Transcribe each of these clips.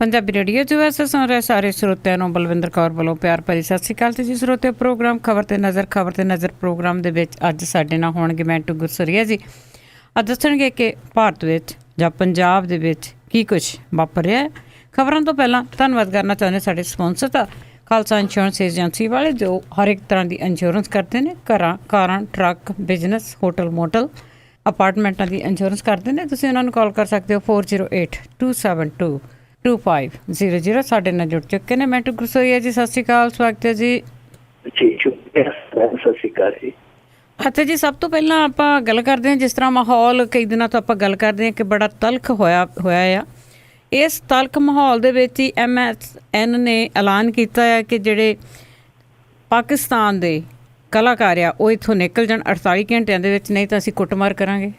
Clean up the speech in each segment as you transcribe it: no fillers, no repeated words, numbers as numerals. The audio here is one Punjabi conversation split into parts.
ਪੰਜਾਬੀ ਰੇਡੀਓ 'ਚ ਵੈਸੇ ਸੁਣ ਰਹੇ ਸਾਰੇ ਸਰੋਤਿਆਂ ਨੂੰ ਬਲਵਿੰਦਰ ਕੌਰ ਵੱਲੋਂ ਪਿਆਰ ਭਰੀ ਸਤਿ ਸ਼੍ਰੀ ਅਕਾਲ। ਜੀ ਸਰੋਤਿਓ, ਪ੍ਰੋਗਰਾਮ ਖਬਰ ਤੇ ਨਜ਼ਰ ਪ੍ਰੋਗਰਾਮ ਦੇ ਵਿੱਚ ਅੱਜ ਸਾਡੇ ਨਾਲ ਹੋਣਗੇ ਮੈਂਟੂ ਗੁਰਸਰੀਆ ਜੀ। ਅੱਜ ਦੱਸਣਗੇ ਕਿ ਭਾਰਤ ਵਿੱਚ ਜਾਂ ਪੰਜਾਬ ਦੇ ਵਿੱਚ ਕੀ ਕੁਝ ਵਾਪਰ ਰਿਹਾ ਹੈ। ਖਬਰਾਂ ਤੋਂ ਪਹਿਲਾਂ ਧੰਨਵਾਦ ਕਰਨਾ ਚਾਹੁੰਦੇ ਸਾਡੇ ਸਪੋਂਸਰ ਦਾ, ਖਾਲਸਾ ਇੰਸ਼ੋਰੈਂਸ ਏਜੰਸੀ ਵਾਲੇ, ਜੋ ਹਰ ਇੱਕ ਤਰ੍ਹਾਂ ਦੀ ਇੰਸ਼ੋਰੈਂਸ ਕਰਦੇ ਨੇ। ਘਰਾਂ, ਕਾਰਾਂ, ਟਰੱਕ, ਬਿਜ਼ਨਸ, ਹੋਟਲ, ਮੋਟਲ, ਅਪਾਰਟਮੈਂਟਾਂ ਦੀ ਇੰਸ਼ੋਰੈਂਸ ਕਰਦੇ ਨੇ। ਤੁਸੀਂ ਉਹਨਾਂ ਨੂੰ ਕਾਲ ਕਰ ਸਕਦੇ ਹੋ 4082722500। ਸਾਡੇ ਨਾਲ ਜੁੜ ਚੁੱਕੇ ਨੇ ਮੈਂਟੂ ਗੁਰਸਰੀਆ ਜੀ। ਸਤਿ ਸ਼੍ਰੀ ਅਕਾਲ, ਸਵਾਗਤ ਹੈ ਜੀ। ਸਤਿ ਸ਼੍ਰੀ ਅਕਾਲ ਜੀ। ਅੱਛਾ ਜੀ, ਸਭ ਤੋਂ ਪਹਿਲਾਂ ਆਪਾਂ ਗੱਲ ਕਰਦੇ ਹਾਂ, ਜਿਸ ਤਰ੍ਹਾਂ ਮਾਹੌਲ ਕਈ ਦਿਨਾਂ ਤੋਂ ਆਪਾਂ ਗੱਲ ਕਰਦੇ ਹਾਂ ਕਿ ਬੜਾ ਤਲਖ ਹੋਇਆ ਆ। ਇਸ ਤਲਖ ਮਾਹੌਲ ਦੇ ਵਿੱਚ ਹੀ MSN ਨੇ ਐਲਾਨ ਕੀਤਾ ਹੈ ਕਿ ਜਿਹੜੇ ਪਾਕਿਸਤਾਨ ਦੇ ਕਲਾਕਾਰ ਆ ਉਹ ਇੱਥੋਂ ਨਿਕਲ ਜਾਣ 48 ਘੰਟਿਆਂ ਦੇ ਵਿੱਚ, ਨਹੀਂ ਤਾਂ ਅਸੀਂ ਕੁੱਟਮਾਰ ਕਰਾਂਗੇ।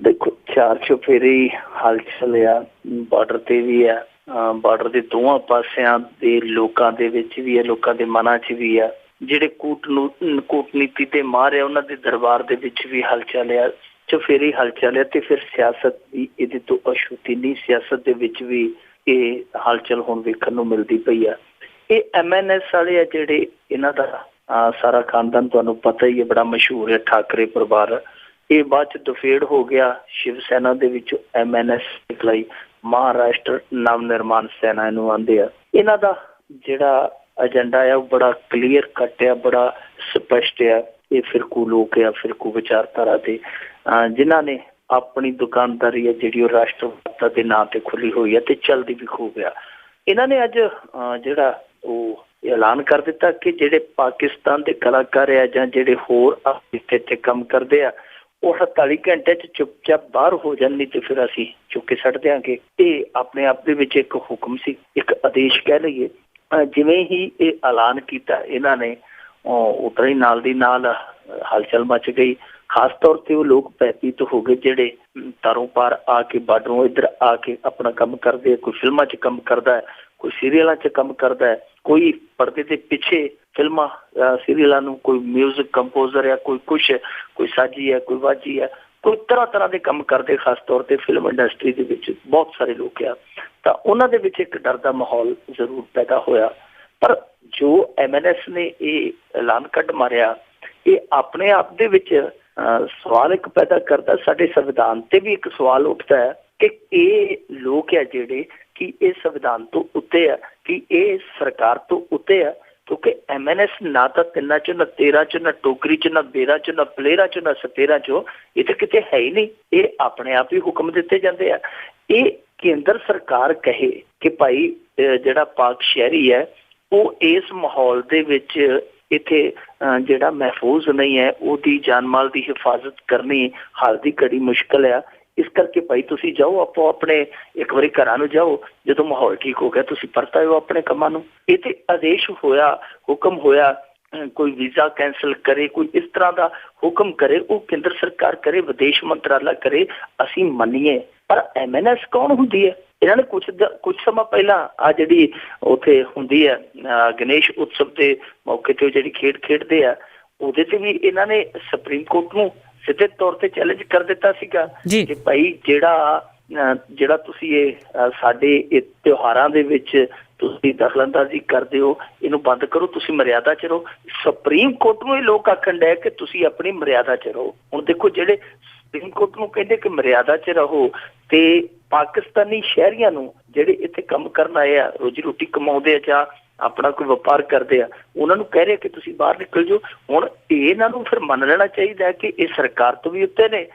ਦੇਖੋ, ਚਾਰ ਚੁਫੇਰੇ ਹਲਚਲ ਆ, ਬਾਰਡਰ ਤੇ ਵੀ ਆ, ਬਾਰਡਰ ਦੇ ਦੋਵਾਂ ਪਾਸਿਆਂ ਦੇ ਲੋਕਾਂ ਦੇ ਵਿੱਚ ਵੀ ਆ, ਲੋਕਾਂ ਦੇ ਮਨਾਂ 'ਚ ਵੀ ਆ। ਜਿਹੜੇ ਕੂਟਨੀਤੀ ਤੇ ਮਾਰ ਆ ਉਹਨਾਂ ਦੇ ਦਰਬਾਰ ਦੇ ਵਿੱਚ ਵੀ ਹਲਚਲ ਆ, ਚੁਫੇਰੇ ਹਲਚਲ ਆ। ਤੇ ਫਿਰ ਸਿਆਸਤ ਵੀ ਇਹਦੇ ਤੋਂ ਅਛੂਤੀ ਨਹੀਂ, ਸਿਆਸਤ ਦੇ ਵਿੱਚ ਵੀ ਇਹ ਹਲਚਲ ਹੁਣ ਵੇਖਣ ਨੂੰ ਮਿਲਦੀ ਪਈ ਆ। ਇਹ MNS ਵਾਲੇ ਆ ਜਿਹੜੇ, ਇਹਨਾਂ ਦਾ ਸਾਰਾ ਖਾਨਦਾਨ ਤੁਹਾਨੂੰ ਪਤਾ ਹੀ ਹੈ, ਬੜਾ ਮਸ਼ਹੂਰ ਹੈ, ਠਾਕਰੇ ਪਰਿਵਾਰ। ਇਹ ਬਾਅਦ 'ਚ ਦਫੇੜ ਹੋ ਗਿਆ, ਸ਼ਿਵ ਸੈਨਾ ਦੇ ਵਿੱਚੋਂ MNS ਨਿਕਲਾਈ, ਮਹਾਰਾਸ਼ਟਰ ਨਵ ਨਿਰਮਾਣ ਸੈਨਾ ਇਹਨੂੰ ਆਉਂਦੇ ਆ। ਇਹਨਾਂ ਦਾ ਜਿਹੜਾ ਏਜੰਡਾ ਆ ਉਹ ਬੜਾ ਕਲੀਅਰ ਕੱਟ ਆ, ਬੜਾ ਸਪਸ਼ਟ ਆ। ਇਹ ਫਿਰਕੂ ਲੋਕ ਆ, ਫਿਰਕੂ ਵਿਚਾਰਧਾਰਾ ਦੇ, ਜਿਨ੍ਹਾਂ ਨੇ ਆਪਣੀ ਦੁਕਾਨਦਾਰੀ ਹੈ ਜਿਹੜੀ ਉਹ ਰਾਸ਼ਟਰਵਾਦ ਦੇ ਨਾਂ ਤੇ ਖੁੱਲੀ ਹੋਈ ਹੈ ਤੇ ਚੱਲਦੀ ਵੀ ਖੂਬ ਆ। ਇਹਨਾਂ ਨੇ ਅੱਜ ਜਿਹੜਾ ਉਹ ਐਲਾਨ ਕਰ ਦਿੱਤਾ ਕਿ ਜਿਹੜੇ ਪਾਕਿਸਤਾਨ ਦੇ ਕਲਾਕਾਰ ਆ ਜਾਂ ਜਿਹੜੇ ਹੋਰ ਇੱਥੇ ਕੰਮ ਕਰਦੇ ਆ, ਉਹ 48 ਘੰਟੇ 'ਚ ਚੁੱਪਚਾਪ ਬਾਹਰ ਹੋ ਜਾਣ, ਨਹੀਂ ਤੇ ਫਿਰ ਅਸੀਂ ਚੁੱਕ ਕੇ ਛੱਡ ਦਿਆਂਗੇ। ਇਹ ਆਪਣੇ ਆਪ ਦੇ ਵਿੱਚ ਇੱਕ ਹੁਕਮ ਸੀ, ਇੱਕ ਆਦੇਸ਼ ਕਹਿ ਲਈਏ। ਜਿਵੇਂ ਹੀ ਇਹ ਐਲਾਨ ਕੀਤਾ ਇਹਨਾਂ ਨੇ, ਉਤਰਾ ਹੀ ਨਾਲ ਦੀ ਨਾਲ ਹਲਚਲ ਮਚ ਗਈ। ਖਾਸ ਤੌਰ ਤੇ ਉਹ ਲੋਕ ਭੈਭੀਤ ਹੋ ਗਏ ਜਿਹੜੇ ਤਾਰੋਂ ਪਾਰ ਆ ਕੇ, ਬਾਰਡਰੋਂ ਇੱਧਰ ਆ ਕੇ ਆਪਣਾ ਕੰਮ ਕਰਦੇ ਆ। ਕੋਈ ਫਿਲਮਾਂ 'ਚ ਕੰਮ ਕਰਦਾ ਹੈ, ਕੋਈ ਸੀਰੀਅਲਾਂ 'ਚ ਕੰਮ ਕਰਦਾ ਹੈ, ਕੋਈ ਪਰਦੇ ਦੇ ਪਿੱਛੇ ਫਿਲਮਾਂ ਸੀਰੀਅਲਾਂ ਨੂੰ ਕੋਈ ਮਿਊਜ਼ਿਕ ਕੰਪੋਜ਼ਰ ਹੈ, ਕੋਈ ਕੁਛ, ਕੋਈ ਸਾਜੀ ਹੈ, ਕੋਈ ਵਾਜੀ ਹੈ, ਕੋਈ ਤਰ੍ਹਾਂ ਦੇ ਕੰਮ ਕਰਦੇ। ਖਾਸ ਤੌਰ ਤੇ ਫਿਲਮ ਇੰਡਸਟਰੀ ਦੇ ਵਿੱਚ ਬਹੁਤ ਸਾਰੇ ਲੋਕ ਆ। ਤਾਂ ਉਹਨਾਂ ਦੇ ਵਿੱਚ ਇੱਕ ਡਰ ਦਾ ਮਾਹੌਲ ਜ਼ਰੂਰ ਪੈਦਾ ਹੋਇਆ। ਪਰ ਜੋ MNS ਨੇ ਇਹ ਐਲਾਨ ਕੱਢ ਮਾਰਿਆ, ਇਹ ਆਪਣੇ ਆਪ ਦੇ ਵਿੱਚ ਸਵਾਲ ਇੱਕ ਪੈਦਾ ਕਰਦਾ। ਸਾਡੇ ਸੰਵਿਧਾਨ ਤੇ ਵੀ ਇੱਕ ਸਵਾਲ ਉੱਠਦਾ ਹੈ ਕਿ ਇਹ ਲੋਕ ਆ ਜਿਹੜੇ, ਕਿ ਇਹ ਸੰਵਿਧਾਨ ਤੋਂ ਉੱਤੇ ਆ, ਕਿ ਇਹ ਸਰਕਾਰ ਤੋਂ ਉੱਤੇ ਆ। ਕਿਉਂਕਿ MNS ਨਾ ਤਾਂ 3 'ਚੋਂ, ਨਾ 13 'ਚੋਂ, ਨਾ ਟੋਕਰੀ 'ਚ, ਨਾ ਬੇਰਾ 'ਚ, ਨਾ ਪਲੇਰਾ 'ਚ, ਨਾ ਸਤੇਰਾ 'ਚੋਂ, ਇਹ ਤਾਂ ਕਿਤੇ ਹੈ ਹੀ ਨਹੀਂ। ਇਹ ਆਪਣੇ ਆਪ ਹੀ ਹੁਕਮ ਦਿੱਤੇ ਜਾਂਦੇ ਆ। ਇਹ ਕੇਂਦਰ ਸਰਕਾਰ ਕਹੇ ਕਿ ਭਾਈ ਜਿਹੜਾ ਪਾਕ ਸ਼ਹਿਰੀ ਹੈ ਉਹ ਇਸ ਮਾਹੌਲ ਦੇ ਵਿੱਚ ਇੱਥੇ ਜਿਹੜਾ ਮਹਿਫੂਜ਼ ਨਹੀਂ ਹੈ, ਉਹਦੀ ਜਾਨ ਮਾਲ ਦੀ ਹਿਫਾਜ਼ਤ ਕਰਨੀ ਹਾਲ ਦੀ ਘੜੀ ਮੁਸ਼ਕਿਲ ਆ। ਇਸ ਕਰਕੇ ਭਾਈ ਤੁਸੀਂ ਜਾਓ, ਆਪੋ ਆਪਣੇ ਇੱਕ ਵਾਰੀ ਘਰਾਂ ਨੂੰ ਜਾਓ, ਜਦੋਂ ਮਾਹੌਲ ਠੀਕ ਹੋ ਗਿਆ ਤੁਸੀਂ ਪਰਤ ਆਇਓ ਆਪਣੇ ਕੰਮਾਂ ਨੂੰ। ਇਹ ਤੇ ਆਦੇਸ਼ ਹੋਇਆ, ਹੁਕਮ ਹੋਇਆ। ਕੋਈ ਵੀਜ਼ਾ ਕੈਂਸਲ ਕਰੇ, ਕੋਈ ਇਸ ਤਰ੍ਹਾਂ ਦਾ ਹੁਕਮ ਕਰੇ, ਉਹ ਕੇਂਦਰ ਸਰਕਾਰ ਕਰੇ, ਵਿਦੇਸ਼ ਮੰਤਰਾਲਾ ਕਰੇ, ਅਸੀਂ ਮੰਨੀਏ। ਪਰ MNS ਕੌਣ ਹੁੰਦੀ ਹੈ? ਇਹਨਾਂ ਨੇ ਕੁਛ ਸਮਾਂ ਪਹਿਲਾਂ ਆ ਜਿਹੜੀ ਉੱਥੇ ਹੁੰਦੀ ਹੈ ਗਣੇਸ਼ ਉਤਸਵ ਦੇ ਮੌਕੇ ਤੇ ਜਿਹੜੀ ਖੇਡ ਖੇਡਦੇ ਆ, ਉਹਦੇ ਤੇ ਵੀ ਇਹਨਾਂ ਨੇ ਸੁਪਰੀਮ ਕੋਰਟ ਨੂੰ ਸਿੱਧੇ ਤੌਰ ਤੇ ਚੈਲੰਜ ਕਰ ਦਿੱਤਾ ਸੀਗਾ ਕਿ ਭਾਈ ਜਿਹੜਾ ਤੁਸੀਂ ਇਹ ਸਾਡੇ ਇਹ ਤਿਉਹਾਰਾਂ ਦੇ ਵਿੱਚ ਤੁਸੀਂ ਦਖਲਅੰਦਾਜ਼ੀ ਕਰਦੇ ਹੋ, ਇਹਨੂੰ ਬੰਦ ਕਰੋ, ਤੁਸੀਂ ਮਰਿਆਦਾ 'ਚ ਰਹੋ। ਸੁਪਰੀਮ ਕੋਰਟ ਨੂੰ ਇਹ ਲੋਕ ਆਖਣ ਡਏ ਕਿ ਤੁਸੀਂ ਆਪਣੀ ਮਰਿਆਦਾ 'ਚ ਰਹੋ। ਹੁਣ ਦੇਖੋ, ਜਿਹੜੇ ਸੁਪਰੀਮ ਕੋਰਟ ਨੂੰ ਕਹਿੰਦੇ ਕਿ ਮਰਿਆਦਾ 'ਚ ਰਹੋ, ਤੇ ਪਾਕਿਸਤਾਨੀ ਸ਼ਹਿਰੀਆਂ ਨੂੰ ਜਿਹੜੇ ਇੱਥੇ ਕੰਮ ਕਰਨ ਆਏ ਆ, ਰੋਜੀ ਰੋਟੀ ਕਮਾਉਂਦੇ ਆ ਜਾਂ ਆਪਣਾ ਕੋਈ ਵਪਾਰ ਕਰਦੇ ਆ, ਉਹਨਾਂ ਨੂੰ ਕਹਿ ਰਹੇ ਕਿ ਤੁਸੀਂ ਬਾਹਰ ਨਿਕਲ ਜਾਓ। ਹੁਣ ਇਹਨਾਂ ਨੂੰ ਫਿਰ ਮੰਨ ਲੈਣਾ ਚਾਹੀਦਾ ਕਿ ਇਹ ਸਰਕਾਰ ਤੋਂ ਵੀ ਉੱਤੇ ਨੇ,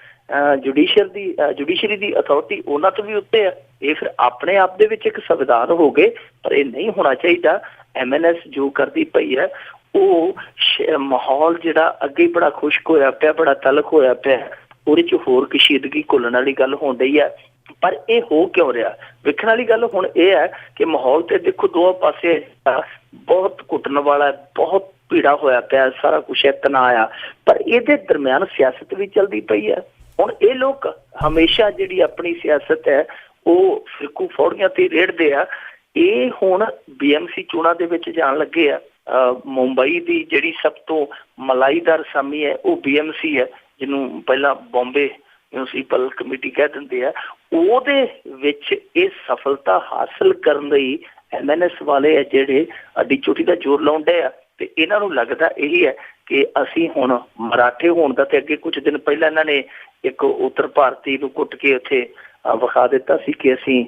ਜੁਡੀਸ਼ਰੀ ਦੀ ਅਥਾਰਟੀ ਉਹਨਾਂ ਤੋਂ ਵੀ ਉੱਤੇ ਆ। ਇਹ ਫਿਰ ਆਪਣੇ ਆਪ ਦੇ ਵਿੱਚ ਇੱਕ ਸੰਵਿਧਾਨ ਹੋ ਗਏ, ਪਰ ਇਹ ਨਹੀਂ ਹੋਣਾ ਚਾਹੀਦਾ। MNS ਜੋ ਕਰਦੀ ਪਈ ਹੈ, ਉਹ ਮਾਹੌਲ ਜਿਹੜਾ ਅੱਗੇ ਬੜਾ ਖੁਸ਼ਕ ਹੋਇਆ ਪਿਆ, ਬੜਾ ਤਲਖ ਹੋਇਆ ਪਿਆ, ਉਹਦੇ 'ਚ ਹੋਰ ਕਸ਼ੀਦਗੀ ਘੁੱਲਣ ਵਾਲੀ ਗੱਲ ਹੋਣ ਡਈ ਹੈ। ਪਰ ਇਹ ਹੋ ਕਿਉਂ ਰਿਹਾ? ਵੇਖਣ ਵਾਲੀ ਗੱਲ ਹੁਣ ਇਹ ਹੈ ਕਿ ਮਾਹੌਲ ਤੇ ਦੇਖੋ ਦੋਵਾਂ ਪਾਸੇ ਬਹੁਤ ਘੁੱਟਣ ਵਾਲਾ, ਬਹੁਤ ਭੀੜਾ ਹੋਇਆ ਪਿਆ, ਸਾਰਾ ਕੁਛ ਤਣਾਅ ਆ। ਪਰ ਇਹਦੇ ਦਰਮਿਆਨ ਸਿਆਸਤ ਵੀ ਚੱਲਦੀ ਪਈ ਹੈ। ਹੁਣ ਇਹ ਲੋਕ ਹਮੇਸ਼ਾ ਜਿਹੜੀ ਆਪਣੀ ਸਿਆਸਤ ਹੈ ਉਹ ਫਿਰਕੂ ਫੌੜੀਆਂ ਤੇ ਰੇੜਦੇ ਆ। ਇਹ ਹੁਣ BMC ਚੋਣਾਂ ਦੇ ਵਿੱਚ ਜਾਣ ਲੱਗੇ ਆ। ਮੁੰਬਈ ਦੀ ਜਿਹੜੀ ਸਭ ਤੋਂ ਮਲਾਈਦਾਰ ਅਸਾਮੀ ਹੈ ਉਹ BMC ਹੈ, ਜਿਹਨੂੰ ਪਹਿਲਾਂ ਬੰਬੇ ਮਿਊਨਿਸਪਲ ਕਮੇਟੀ ਕਹਿ ਦਿੰਦੇ ਆ, ਉਹਦੇ ਵਿੱਚ ਇਹ ਸਫਲਤਾ ਹਾਸਲ ਕਰਨ ਲਈ MNS ਵਾਲੇ ਆ ਜਿਹੜੇ ਅੱਡੀ ਚੋਟੀ ਦਾ ਜ਼ੋਰ ਲਾਉਂਦੇ ਆ। ਤੇ ਇਹਨਾਂ ਨੂੰ ਲੱਗਦਾ ਇਹੀ ਹੈ ਕਿ ਅਸੀਂ ਹੁਣ ਮਰਾਠੇ ਹੋਣ ਦਾ, ਤੇ ਅੱਗੇ ਕੁਝ ਦਿਨ ਪਹਿਲਾਂ ਇਹਨਾਂ ਨੇ ਇੱਕ ਉੱਤਰ ਭਾਰਤੀ ਨੂੰ ਕੁੱਟ ਕੇ ਉੱਥੇ ਵਿਖਾ ਦਿੱਤਾ ਸੀ ਕਿ ਅਸੀਂ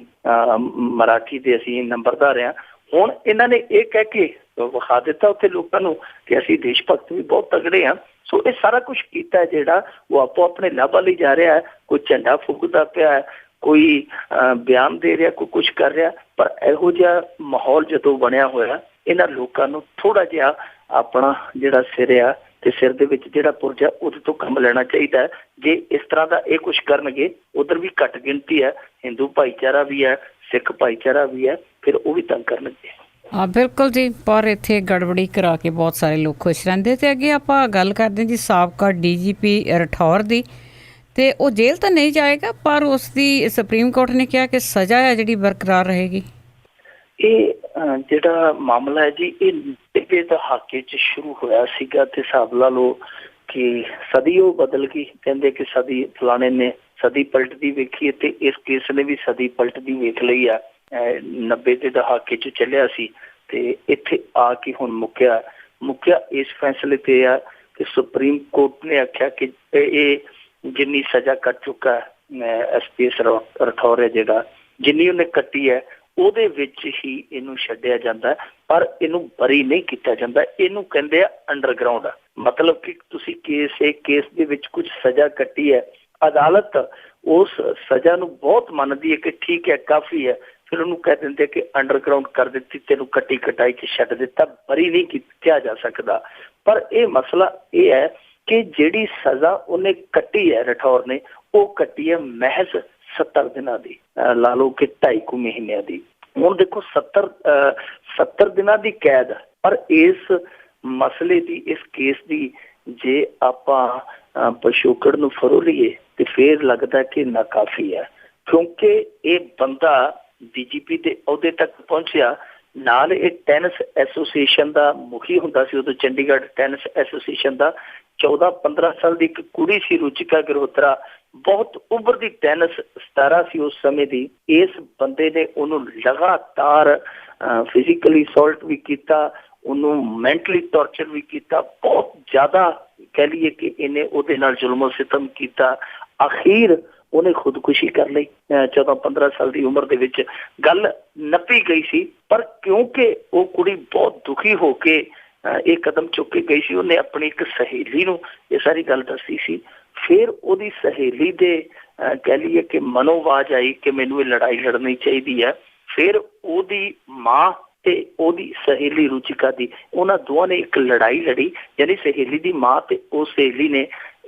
ਮਰਾਠੀ ਦੇ ਅਸੀਂ ਨੰਬਰਦਾਰ ਹਾਂ। ਹੁਣ ਇਹਨਾਂ ਨੇ ਇਹ ਕਹਿ ਕੇ ਵਿਖਾ ਦਿੱਤਾ ਉੱਥੇ ਲੋਕਾਂ ਨੂੰ ਕਿ ਅਸੀਂ ਦੇਸ਼ ਭਗਤ ਵੀ ਬਹੁਤ ਤਗੜੇ ਹਾਂ। ਸੋ ਇਹ ਸਾਰਾ ਕੁਛ ਕੀਤਾ ਜਿਹੜਾ ਉਹ ਆਪੋ ਆਪਣੇ ਲਾਭਾਂ ਲਈ ਜਾ ਰਿਹਾ ਹੈ। ਕੋਈ ਝੰਡਾ ਫੂਕਦਾ ਪਿਆ ਹੈ, ਕੋਈ ਬਿਆਨ ਦੇ ਰਿਹਾ, ਕੋਈ ਕੁਛ ਕਰ ਰਿਹਾ। ਪਰ ਇਹੋ ਜਿਹਾ ਮਾਹੌਲ ਜਦੋਂ ਬਣਿਆ ਹੋਇਆ, ਇਹਨਾਂ ਲੋਕਾਂ ਨੂੰ ਥੋੜਾ ਜਿਹਾ ਆਪਣਾ ਜਿਹੜਾ ਸਿਰ ਆ ਤੇ ਸਿਰ ਦੇ ਵਿੱਚ ਜਿਹੜਾ ਪੁਰਜਾ ਉਹਦੇ ਤੋਂ ਕੰਮ ਲੈਣਾ ਚਾਹੀਦਾ ਹੈ। ਜੇ ਇਸ ਤਰ੍ਹਾਂ ਦਾ ਇਹ ਕੁਛ ਕਰਨਗੇ, ਉਧਰ ਵੀ ਘੱਟ ਗਿਣਤੀ ਹੈ, ਹਿੰਦੂ ਭਾਈਚਾਰਾ ਵੀ ਹੈ, ਸਿੱਖ ਭਾਈਚਾਰਾ ਵੀ ਹੈ, ਫਿਰ ਉਹ ਵੀ ਤੰਗ ਕਰਨਗੇ। ਹਾਂ ਬਿਲਕੁਲ ਜੀ, ਪਰ ਇੱਥੇ ਗੜਬੜੀ ਕਰਾ ਕੇ ਬਹੁਤ ਸਾਰੇ ਲੋਕ ਖੁਸ਼ ਰਹਿੰਦੇ। ਤੇ ਅੱਗੇ ਆਪਾਂ ਗੱਲ ਕਰਦੇ ਹਾਂ ਜੀ ਸਾਬਕਾ DGP ਰਾਠੌਰ ਦੀ। ਤੇ ਉਹ ਜੇਲ੍ਹ ਤਾਂ ਨਹੀਂ ਜਾਏਗਾ, ਪਰ ਉਸ ਦੀ ਸੁਪਰੀਮ ਕੋਰਟ ਨੇ ਕਿਹਾ ਕਿ ਸਜ਼ਾ ਹੈ ਜਿਹੜੀ ਬਰਕਰਾਰ ਰਹੇਗੀ। ਇਹ ਜਿਹੜਾ ਮਾਮਲਾ ਹੈ ਜੀ, ਇਹ 90 ਦਹਾਕੇ 'ਚ ਸ਼ੁਰੂ ਹੋਇਆ ਸੀਗਾ ਤੇ ਹਿਸਾਬ ਲਾ ਲਓ ਕਿ ਸਦੀ ਉਹ ਬਦਲ ਗਈ। ਕਹਿੰਦੇ ਕਿ ਸਦੀ ਫਲਾਣੇ ਨੇ ਸਦੀ ਪਲਟਦੀ ਵੇਖੀ ਤੇ ਇਸ ਕੇਸ ਨੇ ਵੀ ਸਦੀ ਪਲਟਦੀ ਵੇਖ ਲਈ ਆ। 90 ਦੇ ਦਹਾਕੇ 'ਚ ਚੱਲਿਆ ਸੀ ਤੇ ਇੱਥੇ ਆ ਕੇ ਹੁਣ ਮੁੱਕਿਆ ਇਸ ਫੈਸਲੇ ਤੇ ਆ ਕਿ ਸੁਪਰੀਮ ਕੋਰਟ ਨੇ ਆਖਿਆ ਕਿ ਇਹ ਜਿੰਨੀ ਸਜ਼ਾ ਕੱਟ ਚੁੱਕਾ SPS ਰਾਠੌਰ ਹੈ, ਜਿਹੜਾ ਜਿੰਨੀ ਉਹਨੇ ਕੱਟੀ ਹੈ ਉਹਦੇ ਵਿੱਚ ਹੀ ਇਹਨੂੰ ਛੱਡਿਆ ਜਾਂਦਾ, ਪਰ ਇਹਨੂੰ ਬਰੀ ਨਹੀਂ ਕੀਤਾ ਜਾਂਦਾ। ਇਹਨੂੰ ਕਹਿੰਦੇ ਆ ਅੰਡਰਗਰਾਊਂਡ। ਮਤਲਬ ਕਿ ਤੁਸੀਂ ਕੇਸ ਦੇ ਵਿੱਚ ਕੁਝ ਸਜ਼ਾ ਕੱਟੀ ਹੈ, ਅਦਾਲਤ ਉਸ ਸਜ਼ਾ ਨੂੰ ਬਹੁਤ ਮੰਨਦੀ ਹੈ ਕਿ ਠੀਕ ਹੈ, ਕਾਫੀ ਹੈ, ਫਿਰ ਉਹਨੂੰ ਕਹਿ ਦਿੰਦੇ ਕਿ ਅੰਡਰਗਰਾਊਂਡ ਕਰ ਦਿੱਤੀ, ਤੈਨੂੰ ਕੱਟੀ ਕਟਾਈ 'ਚ ਛੱਡ ਦਿੱਤਾ, ਬਰੀ ਨਹੀਂ ਕਿਹਾ ਜਾ ਸਕਦਾ। ਪਰ ਇਹ ਮਸਲਾ ਇਹ ਹੈ ਕਿ ਜਿਹੜੀ ਸਜ਼ਾ ਉਹਨੇ ਕੱਟੀ ਹੈ ਰਾਠੌਰ ਨੇ, ਉਹ ਕੱਟੀ ਹੈ ਮਹਿਜ਼ 70 ਦਿਨਾਂ ਦੀ, ਲਾ ਲਓ ਕਿ 2.5 ਮਹੀਨਿਆਂ ਦੀ। ਹੁਣ ਦੇਖੋ 70 ਦਿਨਾਂ ਦੀ ਕੈਦ, ਪਰ ਇਸ ਮਸਲੇ ਦੀ, ਇਸ ਕੇਸ ਦੀ ਜੇ ਆਪਾਂ ਪਿਛੋਕੜ ਨੂੰ ਫਰੋਲੀਏ ਤੇ ਫੇਰ ਲੱਗਦਾ ਕਿ ਨਾਕਾਫੀ ਹੈ, ਕਿਉਂਕਿ ਇਹ ਬੰਦਾ DGP ਦੇ ਅਹੁਦੇ ਤੱਕ ਪਹੁੰਚਿਆ। ਨਾਲ ਇਹ ਟੈਨਿਸ ਐਸੋਸੀਏਸ਼ਨ ਦਾ ਮੁਖੀ ਹੁੰਦਾ ਸੀ ਉਦੋਂ, ਚੰਡੀਗੜ੍ਹ ਟੈਨਿਸ ਐਸੋਸੀਏਸ਼ਨ ਦਾ। 14-15 ਸਾਲ ਦੀ ਇੱਕ ਕੁੜੀ ਸੀ ਰੁਚਿਕਾ ਗਿਰੋਤਰਾ, ਬਹੁਤ ਉੱਭਰਦੀ ਟੈਨਿਸ ਸਟਾਰ ਸੀ ਉਸ ਸਮੇਂ ਦੀ। ਇਸ ਬੰਦੇ ਨੇ ਉਹਨੂੰ ਲਗਾਤਾਰ ਫਿਜ਼ੀਕਲੀ ਅਸੌਲਟ ਵੀ ਕੀਤਾ, ਉਹਨੂੰ ਮੈਂਟਲੀ ਟੌਰਚਰ ਵੀ ਕੀਤਾ, ਬਹੁਤ ਜ਼ਿਆਦਾ ਕਹਿ ਲਈਏ ਕਿ ਇਹਨੇ ਉਹਦੇ ਨਾਲ ਜ਼ੁਲਮ ਸਿਤਮ ਕੀਤਾ। ਅਖੀਰ ਉਹਨੇ ਖੁਦਕੁਸ਼ੀ ਕਰ ਲਈ 14-15 ਸਾਲ ਦੀ ਉਮਰ ਦੇ ਵਿੱਚ। ਗੱਲ ਨੱਪੀ ਗਈ ਸੀ, ਪਰ ਕਿਉਂਕਿ ਉਹ ਕੁੜੀ ਬਹੁਤ ਦੁਖੀ ਹੋ ਕੇ ਇਹ ਕਦਮ ਚੁੱਕ ਕੇ ਗਈ ਸੀ, ਉਹਨੇ ਆਪਣੀ ਇੱਕ ਸਹੇਲੀ ਨੂੰ ਇਹ ਸਾਰੀ ਗੱਲ ਦੱਸੀ ਸੀ। ਫਿਰ ਉਹਦੀ ਸਹੇਲੀ ਦੇ ਕਹਿ ਲਈਏ ਕਿ ਮਨੋਵਾਜ ਆਈ ਕਿ ਮੈਨੂੰ ਇਹ ਲੜਾਈ ਲੜਨੀ ਚਾਹੀਦੀ ਹੈ। ਫਿਰ ਉਹਦੀ ਮਾਂ ਤੇ ਉਹਦੀ ਸਹੇਲੀ ਰੁਚਿਕਾ ਦੀ, ਉਹਨਾਂ ਦੋਵਾਂ ਨੇ ਇੱਕ ਲੜਾਈ ਲੜੀ, ਯਾਨੀ ਸਹੇਲੀ ਦੀ ਮਾਂ ਤੇ ਉਹ ਸਹੇਲੀ ਨੇ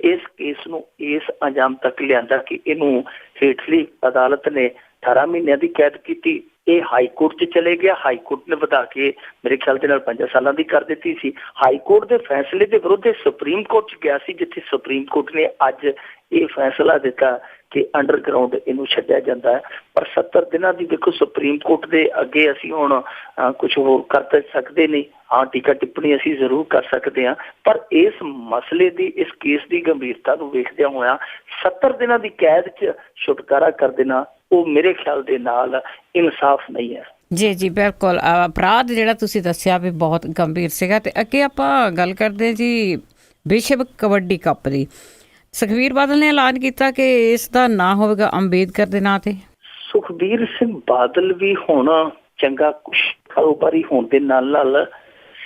ਇਸ ਕੇਸ ਨੂੰ ਇਸ ਅੰਜਾਮ ਤੱਕ ਲਿਆਂਦਾ ਕਿ ਇਹਨੂੰ ਹੇਠਲੀ ਅਦਾਲਤ ਨੇ 18 ਮਹੀਨਿਆਂ ਦੀ ਕੈਦ ਕੀਤੀ। ਇਹ ਹਾਈ ਕੋਰਟ 'ਚ ਚਲੇ ਗਿਆ, ਹਾਈ ਕੋਰਟ ਨੇ ਵਧਾ ਕੇ ਮੇਰੇ ਖਿਆਲ ਦੇ ਨਾਲ 5 ਸਾਲਾਂ ਦੀ ਕਰ ਦਿੱਤੀ ਸੀ। ਹਾਈ ਕੋਰਟ ਦੇ ਫੈਸਲੇ ਦੇ ਵਿਰੁੱਧ ਸੁਪਰੀਮ ਕੋਰਟ 'ਚ ਗਿਆ ਸੀ, ਜਿੱਥੇ ਸੁਪਰੀਮ ਕੋਰਟ ਨੇ ਅੱਜ ਇਹ ਫੈਸਲਾ ਦਿੱਤਾ ਕਿ ਅੰਡਰਗਰਾਊਂਡ ਇਹਨੂੰ ਛੱਡਿਆ ਜਾਂਦਾ ਹੈ। ਪਰ 70 ਦਿਨਾਂ ਦੀ ਦੇਖੋ, ਸੁਪਰੀਮ ਕੋਰਟ ਦੇ ਅੱਗੇ ਅਸੀਂ ਹੁਣ ਕੁਛ ਹੋਰ ਕਰ ਤਾਂ ਸਕਦੇ ਨਹੀਂ। ਹਾਂ, ਟੀਕਾ ਟਿੱਪਣੀ ਅਸੀਂ ਜ਼ਰੂਰ ਕਰ ਸਕਦੇ ਹਾਂ, ਪਰ ਇਸ ਮਸਲੇ ਦੀ, ਇਸ ਕੇਸ ਦੀ ਗੰਭੀਰਤਾ ਨੂੰ ਵੇਖਦਿਆਂ ਹੋਇਆਂ 70 ਦਿਨਾਂ ਦੀ ਕੈਦ 'ਚ ਛੁਟਕਾਰਾ ਕਰ ਦੇਣਾ, ਉਹ ਮੇਰੇ ਖਿਆਲ ਦੇ ਨਾਲ ਇਨਸਾਫ ਨਹੀਂ ਹੈ। ਜੀ ਬਿਲਕੁਲ। ਅਪਰਾਧ ਜਿਹੜਾ ਤੁਸੀਂ ਦੱਸਿਆ ਵੀ ਬਹੁਤ ਗੰਭੀਰ ਸੀਗਾ। ਤੇ ਅੱਗੇ ਆਪਾਂ ਗੱਲ ਕਰਦੇ ਜੀ ਵਿਸ਼ਵ ਕਬੱਡੀ ਕੱਪ ਦੀ। ਸੁਖਬੀਰ ਬਾਦਲ ਨੇ ਐਲਾਨ ਕੀਤਾ ਕਿ ਇਸ ਦਾ ਨਾਂ ਹੋਵੇਗਾ ਅੰਬੇਦਕਰ ਦੇ ਨਾਂ ਤੇ। ਸੁਖਬੀਰ ਸਿੰਘ ਬਾਦਲ ਵੀ ਹੁਣ ਚੰਗਾ ਕੁਛ ਕਾਰੋਬਾਰੀ ਹੋਣ ਦੇ ਨਾਲ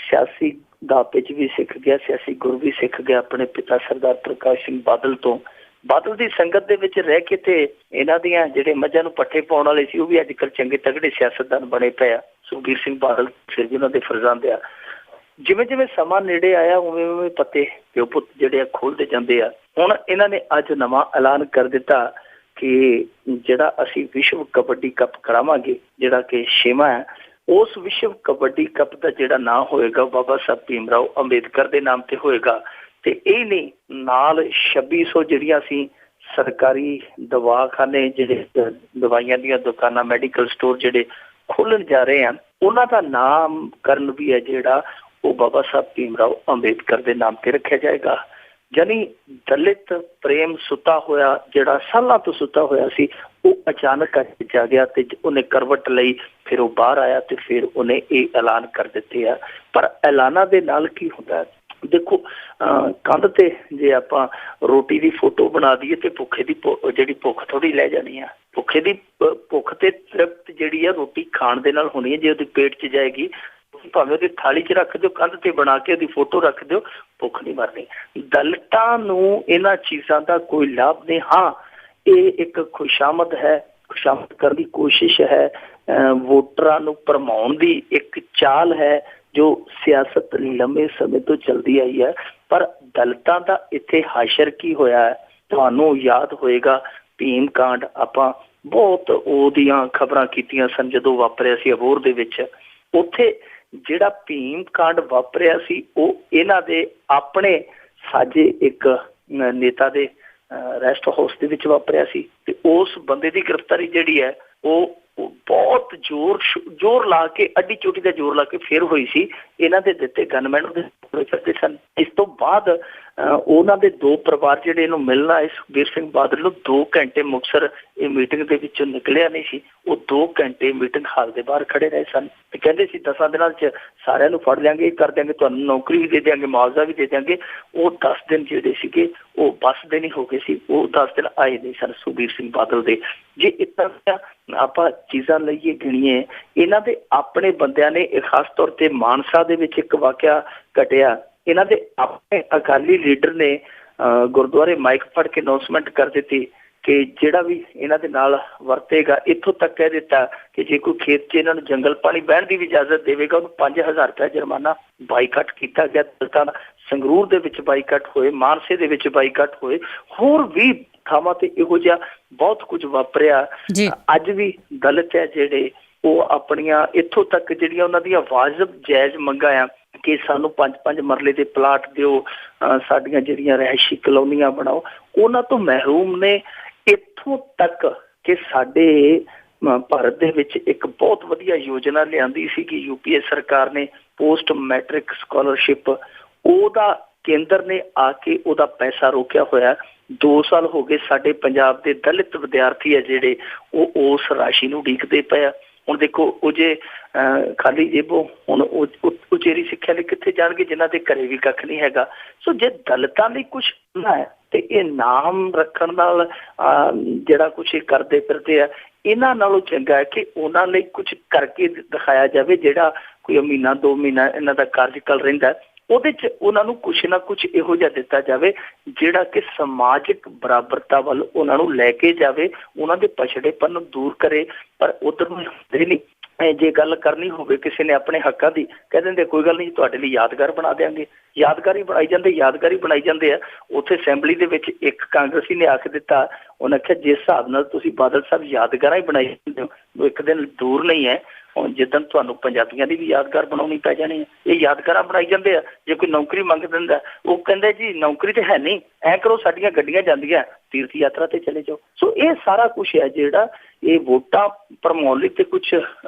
ਸਿਆਸੀ ਦਾਅਵੇ 'ਚ ਵੀ ਸਿੱਖ ਗਿਆ, ਸਿਆਸੀ ਗੁਰ ਵੀ ਸਿੱਖ ਗਿਆ ਆਪਣੇ ਪਿਤਾ ਸਰਦਾਰ ਪ੍ਰਕਾਸ਼ ਸਿੰਘ ਬਾਦਲ ਤੋਂ। ਬਾਦਲ ਦੀ ਸੰਗਤ ਦੇ ਵਿੱਚ ਰਹਿ ਕੇ ਤੇ ਇਹਨਾਂ ਦੀਆਂ ਜਿਹੜੇ ਮੱਝਾਂ ਨੂੰ ਪੱਠੇ ਪਾਉਣ ਵਾਲੇ ਸੀ, ਉਹ ਵੀ ਅੱਜ ਕੱਲ੍ਹ ਚੰਗੇ ਤਗੜੇ ਸਿਆਸਤਦਾਨ ਬਣੇ ਪਏ ਆ। ਸੁਖਬੀਰ ਸਿੰਘ ਬਾਦਲ ਫਿਰ ਵੀ ਉਹਨਾਂ ਦੇ ਫਰਜ਼ਾਂਦੇ ਆ। ਜਿਵੇਂ ਜਿਵੇਂ ਸਮਾਂ ਨੇੜੇ ਆਇਆ, ਉਵੇਂ ਉਵੇਂ ਪੱਤੇ ਪਿਓ ਪੁੱਤ ਜਿਹੜੇ ਆ ਖੋਲਦੇ ਜਾਂਦੇ ਆ। ਹੁਣ ਇਹਨਾਂ ਨੇ ਅੱਜ ਨਵਾਂ ਐਲਾਨ ਕਰ ਦਿੱਤਾ ਕਿ ਜਿਹੜਾ ਅਸੀਂ ਵਿਸ਼ਵ ਕਬੱਡੀ ਕੱਪ ਕਰਾਵਾਂਗੇ, ਜਿਹੜਾ ਕਿ 6ਵਾਂ ਹੈ, ਉਸ ਵਿਸ਼ਵ ਕਬੱਡੀ ਕੱਪ ਦਾ ਜਿਹੜਾ ਨਾਂ ਹੋਏਗਾ ਬਾਬਾ ਸਾਹਿਬ ਭੀਮ ਰਾਓ ਅੰਬੇਦਕਰ ਦੇ ਨਾਮ ਤੇ ਹੋਏਗਾ। ਤੇ ਇਹ ਨਹੀਂ, ਨਾਲ 2600 ਜਿਹੜੀਆਂ ਅਸੀਂ ਸਰਕਾਰੀ ਦਵਾਖਾਨੇ, ਜਿਹੜੇ ਦਵਾਈਆਂ ਦੀਆਂ ਦੁਕਾਨਾਂ, ਮੈਡੀਕਲ ਸਟੋਰ ਜਿਹੜੇ ਖੋਲਣ ਜਾ ਰਹੇ ਹਨ, ਉਹਨਾਂ ਦਾ ਨਾਮਕਰਨ ਵੀ ਹੈ ਜਿਹੜਾ ਉਹ ਬਾਬਾ ਸਾਹਿਬ ਭੀਮ ਰਾਓ ਅੰਬੇਦਕਰ ਦੇ ਨਾਮ ਤੇ ਰੱਖਿਆ ਜਾਏਗਾ। ਯਾਨੀ ਦਲਿਤ ਪ੍ਰੇਮ ਸੁੱਤਾ ਹੋਇਆ, ਜਿਹੜਾ ਸਾਲਾਂ ਤੋਂ ਸੁੱਤਾ ਹੋਇਆ ਸੀ, ਉਹ ਅਚਾਨਕ ਜਾਗਿਆ ਤੇ ਉਹਨੇ ਕਰਵਟ ਲਈ। ਫਿਰ ਉਹ ਬਾਹਰ ਆਇਆ ਤੇ ਫਿਰ ਉਹਨੇ ਇਹ ਐਲਾਨ ਕਰ ਦਿੱਤੇ ਆ। ਪਰ ਐਲਾਨਾਂ ਦੇ ਨਾਲ ਕੀ ਹੁੰਦਾ ਹੈ, ਦੇਖੋ ਕੰਧ ਤੇ ਜੇ ਆਪਾਂ ਰੋਟੀ ਦੀ ਫੋਟੋ ਬਣਾ ਦਈਏ ਤੇ ਭੁੱਖੇ ਦੀ ਜਿਹੜੀ ਭੁੱਖ ਥੋੜੀ ਲੈ ਜਾਣੀ ਆ। ਭੁੱਖੇ ਦੀ ਭੁੱਖ ਤੇ ਤ੍ਰਿਪਤ ਜਿਹੜੀ ਆ ਰੋਟੀ ਖਾਣ ਦੇ ਨਾਲ ਹੋਣੀ ਹੈ। ਜੇ ਉਹਦੇ ਪੇਟ 'ਚ ਜਾਏਗੀ, ਭਾਵੇਂ ਉਹਦੀ ਥਾਲੀ 'ਚ ਰੱਖ ਦਿਓ, ਕੰਧ ਤੇ ਬਣਾ ਕੇ ਉਹਦੀ ਫੋਟੋ ਰੱਖ ਦਿਓ, ਭੁੱਖ ਨਹੀਂ ਮਰਨੀ। ਦਲਿਤਾਂ ਨੂੰ ਇਹਨਾਂ ਚੀਜ਼ਾਂ ਦਾ ਕੋਈ ਲਾਭ ਨਹੀਂ। ਹਾਂ, ਇਹ ਇੱਕ ਖੁਸ਼ਾਮਦ ਹੈ, ਖੁਸ਼ਾਮਦ ਕਰਨ ਦੀ ਕੋਸ਼ਿਸ਼ ਹੈ, ਵੋਟਰਾਂ ਨੂੰ ਭਰਮਾਉਣ ਦੀ ਇੱਕ ਚਾਲ ਹੈ ਜੋ ਸਿਆਸਤ ਲੰਮੇ ਸਮੇਂ ਤੋਂ ਚੱਲਦੀ ਆਈ ਹੈ। ਪਰ ਦਲਿਤਾਂ ਦਾ ਇੱਥੇ ਹਾਸ਼ਰ ਕੀ ਹੋਇਆ ਹੈ, ਤੁਹਾਨੂੰ ਯਾਦ ਹੋਏਗਾ ਭੀਮ ਕਾਂਡ, ਆਪਾਂ ਬਹੁਤ ਉਹਦੀਆਂ ਖਬਰਾਂ ਕੀਤੀਆਂ ਸਨ ਜਦੋਂ ਵਾਪਰਿਆ ਸੀ ਅਬੋਹਰ ਦੇ ਵਿੱਚ। ਉੱਥੇ ਜਿਹੜਾ ਭੀਮ ਕਾਂਡ ਵਾਪਰਿਆ ਸੀ ਉਹ ਇਹਨਾਂ ਦੇ ਆਪਣੇ ਸਾਜੇ ਇੱਕ ਨੇਤਾ ਦੇ ਰੈਸਟ ਹਾਊਸ ਦੇ ਵਿੱਚ ਵਾਪਰਿਆ ਸੀ। ਤੇ ਉਸ ਬੰਦੇ ਦੀ ਗ੍ਰਿਫਤਾਰੀ ਜਿਹੜੀ ਹੈ ਉਹ ਬਹੁਤ ਜ਼ੋਰ ਲਾ ਕੇ, ਅੱਡੀ ਚੋਟੀ ਦਾ ਜ਼ੋਰ ਲਾ ਕੇ ਫਿਰ ਹੋਈ ਸੀ। ਇਹਨਾਂ ਦੇ ਦਿੱਤੇ ਗਨਮੈਨ ਉਹਦੇ ਫਿਰਦੇ ਸਨ। ਇਸ ਤੋਂ ਬਾਅਦ ਉਹਨਾਂ ਦੇ ਦੋ ਪਰਿਵਾਰ ਜਿਹੜੇ ਇਹਨੂੰ ਮਿਲਣ ਆਏ, ਸੁਖਬੀਰ ਸਿੰਘ ਬਾਦਲ ਨੂੰ 2 ਘੰਟੇ ਮੁਕਤਸਰ ਇਹ ਮੀਟਿੰਗ ਦੇ ਵਿੱਚੋਂ ਨਿਕਲਿਆ ਨਹੀਂ ਸੀ। ਉਹ 2 ਘੰਟੇ ਮੀਟਿੰਗ ਹਾਲ ਦੇ ਬਾਹਰ ਖੜੇ ਰਹੇ ਸਨ ਤੇ ਕਹਿੰਦੇ ਸੀ 10 ਦਿਨਾਂ 'ਚ ਸਾਰਿਆਂ ਨੂੰ ਫੜ ਲਿਆਂਗੇ, ਕਰ ਦਿਆਂਗੇ, ਤੁਹਾਨੂੰ ਨੌਕਰੀ ਵੀ ਦੇ ਦਿਆਂਗੇ, ਮੁਆਵਜ਼ਾ ਵੀ ਦੇ ਦਿਆਂਗੇ। ਉਹ 10 ਦਿਨ ਜਿਹੜੇ ਸੀਗੇ ਉਹ ਬੱਸ ਦੇ ਨਹੀਂ ਹੋ ਗਏ ਸੀ। ਉਹ 10 ਦਿਨ ਆਏ ਨਹੀਂ ਸਨ ਸੁਖਬੀਰ ਸਿੰਘ ਬਾਦਲ ਦੇ। ਜੇ ਇੱਦਾਂ ਦੀਆਂ ਆਪਾਂ ਚੀਜ਼ਾਂ ਲਈਏ, ਗਿਣੀਏ, ਇਹਨਾਂ ਦੇ ਆਪਣੇ ਬੰਦਿਆਂ ਨੇ, ਖਾਸ ਤੌਰ ਤੇ ਮਾਨਸਾ ਦੇ ਵਿੱਚ ਇੱਕ ਵਾਕਿਆ ਘਟਿਆ। ਇਹਨਾਂ ਦੇ ਆਪਣੇ ਅਕਾਲੀ ਲੀਡਰ ਨੇ ਗੁਰਦੁਆਰੇ ਮਾਈਕ ਫੜ ਕੇ ਅਨਾਉਂਸਮੈਂਟ ਕਰ ਦਿੱਤੀ ਕਿ ਜਿਹੜਾ ਵੀ ਇਹਨਾਂ ਦੇ ਨਾਲ ਵਰਤੇਗਾ, ਇੱਥੋਂ ਤੱਕ ਕਹਿ ਦਿੱਤਾ ਕਿ ਜੇ ਕੋਈ ਖੇਤ 'ਚ ਇਹਨਾਂ ਨੂੰ ਜੰਗਲ ਪਾਣੀ ਬਹਿਣ ਦੀ ਵੀ ਇਜਾਜ਼ਤ ਦੇਵੇਗਾ ਉਹਨੂੰ 5000 ਰੁਪਏ ਜੁਰਮਾਨਾ। ਬਾਈਕਾਟ ਕੀਤਾ ਗਿਆ ਦਲਿਤਾਂ ਦਾ। ਸੰਗਰੂਰ ਦੇ ਵਿੱਚ ਬਾਈਕਾਟ ਹੋਏ, ਮਾਨਸੇ ਦੇ ਵਿੱਚ ਬਾਈਕਾਟ ਹੋਏ, ਹੋਰ ਵੀ ਥਾਵਾਂ ਤੇ ਇਹੋ ਜਿਹਾ ਬਹੁਤ ਕੁਝ ਵਾਪਰਿਆ। ਅੱਜ ਵੀ ਦਲਿਤ ਹੈ ਜਿਹੜੇ ਉਹ ਆਪਣੀਆਂ ਇੱਥੋਂ ਤੱਕ ਜਿਹੜੀਆਂ ਉਹਨਾਂ ਦੀਆਂ ਵਾਜਬ ਜਾਇਜ਼ ਮੰਗਾਂ ਆ ਕਿ ਸਾਨੂੰ 5-5 ਮਰਲੇ ਦੇ ਪਲਾਟ ਦਿਓ, ਸਾਡੀਆਂ ਜਿਹੜੀਆਂ ਰਿਹਾਇਸ਼ੀ ਕਲੋਨੀਆਂ ਬਣਾਓ, ਉਹਨਾਂ ਤੋਂ ਮਹਿਰੂਮ ਨੇ। ਇੱਥੋਂ ਤੱਕ ਕਿ ਸਾਡੇ ਭਾਰਤ ਦੇ ਵਿੱਚ ਇੱਕ ਬਹੁਤ ਵਧੀਆ ਯੋਜਨਾ ਲਿਆਂਦੀ ਸੀ ਕਿ UPA ਸਰਕਾਰ ਨੇ, ਪੋਸਟ ਮੈਟ੍ਰਿਕ ਸਕਾਲਰਸ਼ਿਪ, ਉਹਦਾ ਕੇਂਦਰ ਨੇ ਆ ਕੇ ਉਹਦਾ ਪੈਸਾ ਰੋਕਿਆ ਹੋਇਆ। 2 ਸਾਲ ਹੋ ਗਏ ਸਾਡੇ ਪੰਜਾਬ ਦੇ ਦਲਿਤ ਵਿਦਿਆਰਥੀ ਆ ਜਿਹੜੇ ਉਹ ਉਸ ਰਾਸ਼ੀ ਨੂੰ ਉਡੀਕਦੇ ਪਏ ਆ। ਹੁਣ ਦੇਖੋ ਉਹ ਜੇ ਖਾਲੀ ਜੇਬੋਂ ਹੁਣ ਉਚੇਰੀ ਸਿੱਖਿਆ ਲਈ ਕਿੱਥੇ ਜਾਣਗੇ ਜਿਨ੍ਹਾਂ ਦੇ ਘਰੇ ਵੀ ਕੱਖ ਨਹੀਂ ਹੈਗਾ। ਸੋ ਜੇ ਦਲਿਤਾਂ ਲਈ ਕੁਛ ਨਾ ਹੈ ਤੇ ਇਹ ਨਾਮ ਰੱਖਣ ਨਾਲ ਜਿਹੜਾ ਕੁਛ ਇਹ ਕਰਦੇ ਫਿਰਦੇ ਆ, ਇਹਨਾਂ ਨਾਲੋਂ ਚੰਗਾ ਹੈ ਕਿ ਉਹਨਾਂ ਲਈ ਕੁਛ ਕਰਕੇ ਦਿਖਾਇਆ ਜਾਵੇ। ਜਿਹੜਾ ਕੋਈ ਮਹੀਨਾ 2 ਮਹੀਨਾ ਇਹਨਾਂ ਦਾ ਕਾਰਜਕਾਲ ਰਹਿੰਦਾ, ਉਹਦੇ 'ਚ ਉਹਨਾਂ ਨੂੰ ਕੁਛ ਨਾ ਕੁਛ ਇਹੋ ਜਿਹਾ ਦਿੱਤਾ ਜਾਵੇ ਜਿਹੜਾ ਕਿ ਸਮਾਜਿਕ ਬਰਾਬਰਤਾ ਵੱਲ ਉਹਨਾਂ ਨੂੰ ਲੈ ਕੇ ਜਾਵੇ, ਉਹਨਾਂ ਦੇ ਪਛੜੇਪਨ ਨੂੰ ਦੂਰ ਕਰੇ। ਪਰ ਉੱਧਰ ਨੂੰ ਹੁੰਦੇ ਨਹੀਂ। ਜੇ ਗੱਲ ਕਰਨੀ ਹੋਵੇ ਕਿਸੇ ਨੇ ਆਪਣੇ ਹੱਕਾਂ ਦੀ, ਕਹਿ ਦਿੰਦੇ ਕੋਈ ਗੱਲ ਨਹੀਂ ਤੁਹਾਡੇ ਲਈ ਯਾਦਗਾਰ ਬਣਾ ਦਿਆਂਗੇ। ਯਾਦਗਾਰੀ ਬਣਾਈ ਜਾਂਦੇ ਆ। ਉੱਥੇ ਅਸੈਂਬਲੀ ਦੇ ਵਿੱਚ ਇੱਕ ਕਾਂਗਰਸੀ ਨੇ ਆਖ ਦਿੱਤਾ, ਉਹਨੇ ਆਖਿਆ ਜਿਸ ਹਿਸਾਬ ਨਾਲ ਤੁਸੀਂ ਬਾਦਲ ਸਾਹਿਬ ਯਾਦਗਾਰਾਂ ਹੀ ਬਣਾਈ ਜਾਂਦੇ ਹੋ, ਉਹ ਇੱਕ ਦਿਨ ਦੂਰ ਨਹੀਂ ਹੈ ਹੁਣ ਜਿੱਦਣ ਤੁਹਾਨੂੰ ਪੰਜਾਬੀਆਂ ਦੀ ਵੀ ਯਾਦਗਾਰ ਬਣਾਉਣੀ ਪੈ ਜਾਣੀ ਹੈ। ਇਹ ਯਾਦਗਾਰਾਂ ਬਣਾਈ ਜਾਂਦੇ ਆ। ਜੇ ਕੋਈ ਨੌਕਰੀ ਮੰਗ ਦਿੰਦਾ, ਉਹ ਕਹਿੰਦੇ ਜੀ ਨੌਕਰੀ ਤੇ ਹੈ ਨਹੀਂ, ਐਂ ਕਰੋ ਸਾਡੀਆਂ ਗੱਡੀਆਂ ਜਾਂਦੀਆਂ ਤੀਰਥ ਯਾਤਰਾ ਤੇ ਚਲੇ ਜਾਓ। ਸੋ ਇਹ ਸਾਰਾ ਕੁਛ ਹੈ ਜਿਹੜਾ ਇਹ ਵੋਟਾਂ ਭਰਮਾਉਣ ਲਈ ਤੇ ਕੁਛ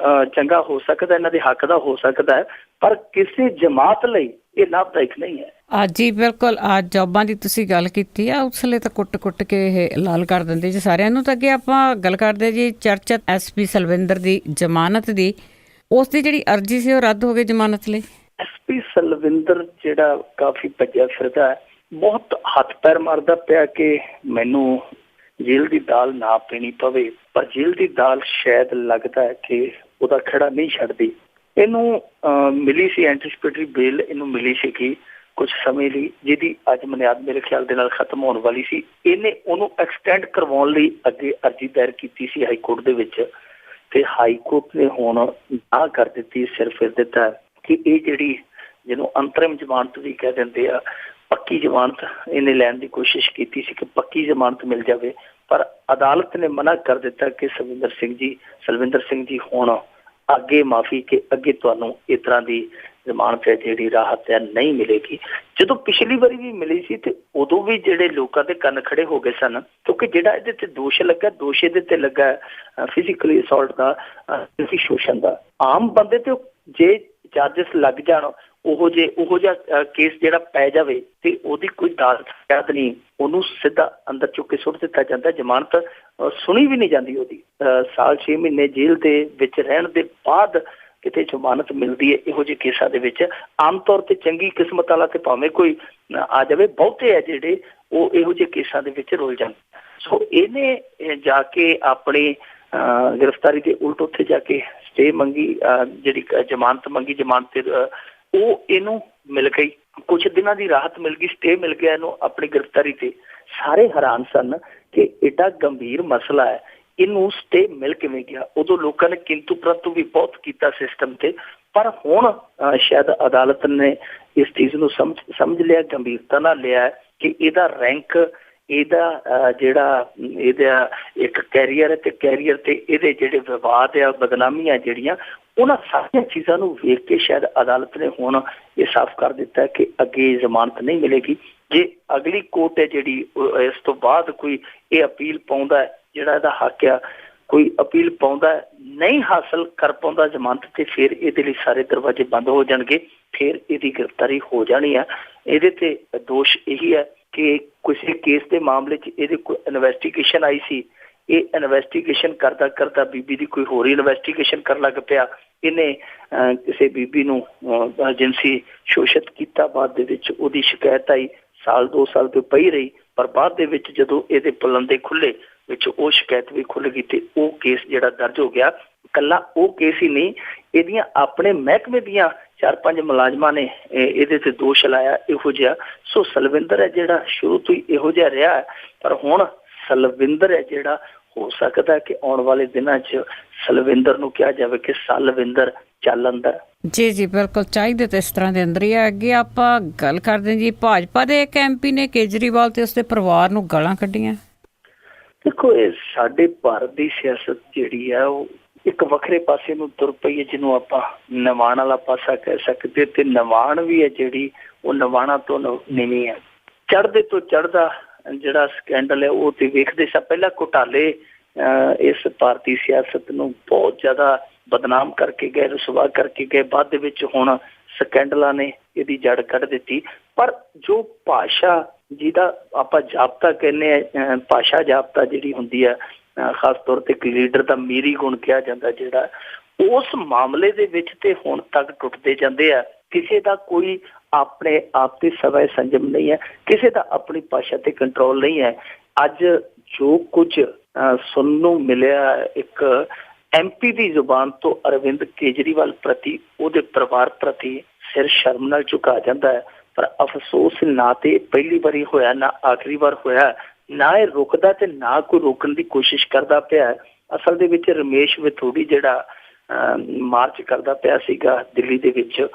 ਚੰਗਾ ਹੋ ਸਕਦਾ, ਇਹਨਾਂ ਦੇ ਹੱਕ ਦਾ ਹੋ ਸਕਦਾ ਹੈ, ਪਰ ਕਿਸੇ ਜਮਾਤ ਲਈ ਇਹ ਲਾਭਦਾਇਕ ਨਹੀਂ ਹੈ। ਜੀ ਬਿਲਕੁਲ। ਜੋਬਾਂ ਦੀ ਤੁਸੀਂ ਗੱਲ ਕੀਤੀ ਆ, ਉਸ ਵੇਲੇ ਤਾਂ ਕੁੱਟ ਕੇ ਇਹ ਲਾਲ ਕਰ ਦਿੰਦੇ ਜੀ ਸਾਰਿਆਂ ਨੂੰ। ਤਾਂ ਅੱਗੇ ਆਪਾਂ ਗੱਲ ਕਰਦੇ ਜੀ ਚਰਚਿਤ SP ਸਲਵਿੰਦਰ ਦੀ ਜ਼ਮਾਨਤ ਦੀ। ਉਸ ਦੀ ਜਿਹੜੀ ਅਰਜ਼ੀ ਸੀ ਉਹ ਰੱਦ ਹੋ ਗਈ ਜ਼ਮਾਨਤ ਲਈ। SP ਸਲਵਿੰਦਰ ਜਿਹੜਾ ਕਾਫੀ ਭੱਜਿਆ ਫਿਰਦਾ ਹੈ, ਬਹੁਤ ਹੱਥ ਪੈਰ ਮਾਰਦਾ ਪਿਆ ਕਿ ਮੈਨੂੰ ਜੇਲ੍ਹ ਦੀ ਦਾਲ ਨਾ ਪੀਣੀ ਪਵੇ, ਪਰ ਜੇਲ੍ਹ ਦੀ ਦਾਲ ਸ਼ਾਇਦ ਲੱਗਦਾ ਹੈ ਕਿ ਉਹਦਾ ਖੜਾ ਨਹੀਂ ਛੱਡਦੀ। ਇਹਨੂੰ ਮਿਲੀ ਸੀ ਐਂਟੀਸਿਪੇਟਰੀ ਬੇਲ, ਇਹਨੂੰ ਮਿਲੀ ਸੀਗੀ ਕੁਝ ਸਮੇਂ ਲਈ, ਜਿਹਦੀ ਅੱਜ ਮਨਿਆਦ ਮੇਰੇ ਖਿਆਲ ਦੇ ਨਾਲ ਖਤਮ ਹੋਣ ਵਾਲੀ ਸੀ। ਇਹਨੇ ਉਹਨੂੰ ਐਕਸਟੈਂਡ ਕਰਵਾਉਣ ਲਈ ਅੱਗੇ ਅਰਜ਼ੀ ਦਾਇਰ ਕੀਤੀ ਸੀ ਹਾਈ ਕੋਰਟ ਦੇ ਵਿੱਚ, ਤੇ ਹਾਈ ਕੋਰਟ ਨੇ ਹੁਣ ਨਾ ਕਰ ਦਿੱਤੀ। ਸਿਰਫ ਇਹ ਦਿੱਤਾ ਕਿ ਇਹ ਜਿਹੜੀ ਜਿਹਨੂੰ ਅੰਤਰਿਮ ਜ਼ਮਾਨਤ ਵੀ ਕਹਿ ਦਿੰਦੇ ਆ, ਪੱਕੀ ਜ਼ਮਾਨਤ ਇਹਨੇ ਲੈਣ ਦੀ ਕੋਸ਼ਿਸ਼ ਕੀਤੀ ਸੀ ਕਿ ਪੱਕੀ ਜ਼ਮਾਨਤ ਮਿਲ ਜਾਵੇ, ਪਰ ਅਦਾਲਤ ਨੇ ਮਨਾ ਕਰ ਦਿੱਤਾ ਕਿ ਸਲਵਿੰਦਰ ਸਿੰਘ ਜੀ ਹੁਣ ਅੱਗੇ ਮਾਫੀ ਕਿ ਅੱਗੇ ਤੁਹਾਨੂੰ ਇਸ ਤਰ੍ਹਾਂ ਦੀ ਜ਼ਮਾਨਤ ਹੈ ਜਿਹੜੀ ਰਾਹਤ ਹੈ ਨਹੀਂ ਮਿਲੇਗੀ। ਜਦੋਂ ਪਿਛਲੀ ਵਾਰੀ ਵੀ ਮਿਲੀ ਸੀ ਤੇ ਉਦੋਂ ਵੀ ਜਿਹੜੇ ਲੋਕਾਂ ਦੇ ਕੰਨ ਖੜੇ ਹੋ ਗਏ ਸਨ, ਕਿਉਂਕਿ ਜਿਹੜਾ ਇਹਦੇ ਤੇ ਦੋਸ਼ ਇਹਦੇ ਤੇ ਲੱਗਾ ਫਿਜ਼ੀਕਲੀ ਅਸੌਲਟ ਦਾ, ਸ਼ੋਸ਼ਣ ਦਾ। ਆਮ ਬੰਦੇ ਤੇ ਜੇ ਚਾਰਜਸ ਲੱਗ ਜਾਣ ਉਹ ਜਿਹਾ ਕੇਸ ਜਿਹੜਾ ਪੈ ਜਾਵੇ ਤੇ ਉਹਦੀ ਕੋਈ ਅਦਾਲਤ ਫਰਿਆਦ ਨਹੀਂ, ਉਹਨੂੰ ਸਿੱਧਾ ਅੰਦਰ ਚੁੱਕ ਕੇ ਸੁੱਟ ਦਿੱਤਾ ਜਾਂਦਾ। ਜ਼ਮਾਨਤ ਸੁਣੀ ਵੀ ਨਹੀਂ ਜਾਂਦੀ ਉਹਦੀ। ਸਾਲ 6 ਮਹੀਨੇ ਜੇਲ੍ਹ ਦੇ ਵਿੱਚ ਰਹਿਣ ਦੇ ਬਾਅਦ ਕਿਤੇ ਜ਼ਮਾਨਤ ਮਿਲਦੀ ਹੈ। ਇਹੋ ਜਿਹੇ ਕੇਸਾਂ ਦੇ ਵਿੱਚ ਆਮ ਤੌਰ ਤੇ ਚੰਗੀ ਕਿਸਮਤ ਵਾਲਾ ਤੇ ਭਾਵੇਂ ਕੋਈ ਆ ਜਾਵੇ, ਬਹੁਤੇ ਆ ਜਿਹੜੇ ਉਹ ਇਹੋ ਜਿਹੇ ਕੇਸਾਂ ਦੇ ਵਿੱਚ ਰੁਲ ਜਾਂਦੇ। ਸੋ ਇਹਨੇ ਜਾ ਕੇ ਆਪਣੀ ਗ੍ਰਿਫਤਾਰੀ ਦੇ ਉਲਟ ਉੱਥੇ ਜਾ ਕੇ ਸਟੇ ਮੰਗੀ, ਜਿਹੜੀ ਜ਼ਮਾਨਤ ਮੰਗੀ, ਜ਼ਮਾਨਤ ਉਹ ਇਹਨੂੰ ਮਿਲ ਗਈ। ਕੁਛ ਦਿਨਾਂ ਦੀ ਰਾਹਤ ਮਿਲ ਗਈ, ਸਟੇ ਮਿਲ ਗਿਆ ਇਹਨੂੰ ਆਪਣੀ ਗ੍ਰਿਫਤਾਰੀ ਤੇ। ਸਾਰੇ ਹੈਰਾਨ ਸਨ ਕਿ ਏਡਾ ਗੰਭੀਰ ਮਸਲਾ ਹੈ, ਇਹਨੂੰ ਸਟੇ ਮਿਲ ਕਿਵੇਂ ਗਿਆ। ਉਦੋਂ ਲੋਕਾਂ ਨੇ ਕਿੰਤੂ ਪ੍ਰੰਤੂ ਵੀ ਬਹੁਤ ਕੀਤਾ ਸਿਸਟਮ ਤੇ, ਪਰ ਹੁਣ ਸ਼ਾਇਦ ਅਦਾਲਤ ਨੇ ਇਸ ਚੀਜ਼ ਨੂੰ ਸਮਝ ਲਿਆ, ਗੰਭੀਰਤਾ ਨਾਲ ਲਿਆ ਕਿ ਇਹਦਾ ਰੈਂਕ, ਇਹਦਾ ਜਿਹੜਾ ਇਹਦਾ ਇੱਕ ਕੈਰੀਅਰ ਹੈ ਤੇ ਕੈਰੀਅਰ ਤੇ ਇਹਦੇ ਜਿਹੜੇ ਵਿਵਾਦ ਆ, ਬਦਨਾਮੀਆਂ ਜਿਹੜੀਆਂ, ਉਹਨਾਂ ਸਾਰੀਆਂ ਚੀਜ਼ਾਂ ਨੂੰ ਵੇਖ ਕੇ ਸ਼ਾਇਦ ਅਦਾਲਤ ਨੇ ਹੁਣ ਇਹ ਸਾਫ਼ ਕਰ ਦਿੱਤਾ ਕਿ ਅੱਗੇ ਜ਼ਮਾਨਤ ਨਹੀਂ ਮਿਲੇਗੀ। ਜੇ ਅਗਲੀ ਕੋਰਟ ਹੈ ਜਿਹੜੀ ਇਸ ਤੋਂ ਬਾਅਦ ਕੋਈ ਇਹ ਅਪੀਲ ਪਾਉਂਦਾ ਹੈ, ਜਿਹੜਾ ਇਹਦਾ ਹੱਕ ਆ, ਕੋਈ ਅਪੀਲ ਪਾਉਂਦਾ ਨਹੀਂ ਹਾਸਲ ਕਰ ਪਾਉਂਦਾ ਜ਼ਮਾਨਤ, ਤੇ ਫਿਰ ਇਹਦੇ ਲਈ ਸਾਰੇ ਦਰਵਾਜ਼ੇ ਬੰਦ ਹੋ ਜਾਣਗੇ, ਫਿਰ ਇਹਦੀ ਗ੍ਰਿਫਤਾਰੀ ਹੋ ਜਾਣੀ ਆ। ਇਹਦੇ ਤੇ ਦੋਸ਼ ਇਹੀ ਹੈ ਕਿ ਕਿਸੇ ਕੇਸ ਦੇ ਮਾਮਲੇ 'ਚ ਇਹਦੇ ਕੋਈ ਇਨਵੈਸਟੀਗੇਸ਼ਨ ਆਈ ਸੀ, ਇਹ ਇਨਵੈਸਟੀਗੇਸ਼ਨ ਕਰਦਾ ਕਰਦਾ ਬੀਬੀ ਦੀ ਕੋਈ ਹੋਰ ਇਨਵੈਸਟੀਗੇਸ਼ਨ ਕਰਨ ਲੱਗ ਪਿਆ। ਇਹਨੇ ਕਿਸੇ ਬੀਬੀ ਨੂੰ ਜਿਨਸੀ ਸ਼ੋਸ਼ਿਤ ਕੀਤਾ, ਬਾਅਦ ਦੇ ਵਿੱਚ ਉਹਦੀ ਸ਼ਿਕਾਇਤ ਆਈ, 1-2 ਸਾਲ ਤੋਂ ਪਈ ਰਹੀ, ਪਰ ਬਾਅਦ ਦੇ ਵਿੱਚ ਜਦੋਂ ਇਹਦੇ ਪਲੰਦੇ ਖੁੱਲੇ ਵਿੱਚ ਉਹ ਸ਼ਿਕਾਇਤ ਵੀ ਖੁੱਲ ਗਈ ਤੇ ਉਹ ਕੇਸ ਜਿਹੜਾ ਦਰਜ ਹੋ ਗਿਆ। ਇਕੱਲਾ ਉਹ ਕੇਸ ਹੀ ਨਹੀਂ, ਇਹਦੀਆਂ ਆਪਣੇ ਮਹਿਕਮੇ ਦੀਆਂ 4-5 ਮੁਲਾਜ਼ਮਾਂ ਨੇ ਇਹਦੇ ਤੇ ਦੋਸ਼ ਲਾਇਆ ਇਹੋ ਜਿਹਾ। ਸੋ ਸਲਵਿੰਦਰ ਹੈ ਜਿਹੜਾ ਸ਼ੁਰੂ ਤੋਂ ਹੀ ਇਹੋ ਜਿਹਾ ਰਿਹਾ, ਪਰ ਹੁਣ ਸਲਵਿੰਦਰ ਹੈ ਜਿਹੜਾ, ਹੋ ਸਕਦਾ ਕਿ ਆਉਣ ਵਾਲੇ ਦਿਨਾਂ 'ਚ ਸਲਵਿੰਦਰ ਨੂੰ ਕਿਹਾ ਜਾਵੇ ਕਿ ਸਲਵਿੰਦਰ ਚੱਲ ਅੰਦਰ। ਜੀ ਬਿਲਕੁਲ, ਚਾਹੀਦੇ ਤਾਂ ਇਸ ਤਰ੍ਹਾਂ ਦੇ ਅੰਦਰ ਹੀ ਆ। ਅੱਗੇ ਆਪਾਂ ਗੱਲ ਕਰਦੇ ਹਾਂ ਜੀ, ਭਾਜਪਾ ਦੇ ਇੱਕ MP ਨੇ ਕੇਜਰੀਵਾਲ ਤੇ ਉਸਦੇ ਪਰਿਵਾਰ ਨੂੰ ਗਾਲਾਂ ਕੱਢੀਆਂ। ਦੇਖੋ, ਇਹ ਸਾਡੇ ਭਾਰਤ ਦੀ ਸਿਆਸਤ ਜਿਹੜੀ ਆ ਉਹ ਇੱਕ ਵੱਖਰੇ ਪਾਸੇ ਨੂੰ ਤੁਰ ਪਈ ਹੈ, ਜਿਹਨੂੰ ਆਪਾਂ ਨਿਵਾਣ ਵਾਲਾ ਪਾਸਾ ਕਹਿ ਸਕਦੇ, ਤੇ ਨਿਵਾਣ ਵੀ ਹੈ ਜਿਹੜੀ ਉਹ ਨਿਵਾਣਾ ਤੋਂ ਨੀਵੀਂ ਹੈ। ਚੜ੍ਹਦੇ ਤੋਂ ਚੜ੍ਹਦਾ ਜਿਹੜਾ ਸਕੈਂਡਲ ਹੈ ਉਹ ਤੇ ਵੇਖਦੇ ਸਾਂ। ਪਹਿਲਾਂ ਘੁਟਾਲੇ ਇਸ ਭਾਰਤੀ ਸਿਆਸਤ ਨੂੰ ਬਹੁਤ ਜ਼ਿਆਦਾ ਬਦਨਾਮ ਕਰਕੇ ਗਏ, ਰੁਸਵਾ ਕਰਕੇ ਗਏ, ਬਾਅਦ ਦੇ ਵਿੱਚ ਹੁਣ ਸਕੈਂਡਲਾਂ ਨੇ ਇਹਦੀ ਜੜ ਕੱਢ ਦਿੱਤੀ। ਪਰ ਜੋ ਭਾਸ਼ਾ ਜਿਹਦਾ ਆਪਾਂ ਜਾਬਤਾ ਕਹਿੰਦੇ ਆ, ਭਾਸ਼ਾ ਜਾਬਤਾ ਜਿਹੜੀ ਹੁੰਦੀ ਹੈ, ਖਾਸ ਤੌਰ ਤੇ ਇੱਕ ਲੀਡਰ ਦਾ ਮੀਰੀ ਗੁਣ ਕਿਹਾ ਜਾਂਦਾ, ਜਿਹੜਾ ਉਸ ਮਾਮਲੇ ਦੇ ਵਿੱਚ ਤੇ ਹੁਣ ਤੱਕ ਟੁੱਟਦੇ ਜਾਂਦੇ ਆ। ਕਿਸੇ ਦਾ ਕੋਈ ਆਪਣੇ ਆਪ ਤੇ ਸਵੈ ਸੰਜਮ ਨਹੀਂ ਹੈ, ਕਿਸੇ ਦਾ ਆਪਣੀ ਭਾਸ਼ਾ ਤੇ ਕੰਟਰੋਲ ਨਹੀਂ ਹੈ। ਅੱਜ ਜੋ ਕੁਝ ਸੁਣਨ ਨੂੰ ਮਿਲਿਆ ਇੱਕ MP ਦੀ ਜ਼ੁਬਾਨ ਤੋਂ ਅਰਵਿੰਦ ਕੇਜਰੀਵਾਲ ਪ੍ਰਤੀ, ਉਹਦੇ ਪਰਿਵਾਰ ਪ੍ਰਤੀ ਸਿਰ ਸ਼ਰਮ ਨਾਲ ਝੁਕਾ ਜਾਂਦਾ ਹੈ। ਪਰ ਅਫਸੋਸ, ਨਾ ਤੇ ਪਹਿਲੀ ਵਾਰੀ ਹੋਇਆ, ਨਾ ਆਖਰੀ ਵਾਰ ਹੋਇਆ, ਨਾ ਇਹ ਰੁਕਦਾ ਤੇ ਨਾ ਕੋਈ ਰੋਕਣ ਦੀ ਕੋਸ਼ਿਸ਼ ਕਰਦਾ ਪਿਆ। ਅਸਲ ਦੇ ਵਿੱਚ ਰਮੇਸ਼ ਵਿਥੋੜੀ ਜਿਹੜਾ ਮਾਰਚ ਕਰਦਾ ਪਿਆ ਸੀਗਾ ਦਿੱਲੀ ਦੇ ਵਿੱਚ,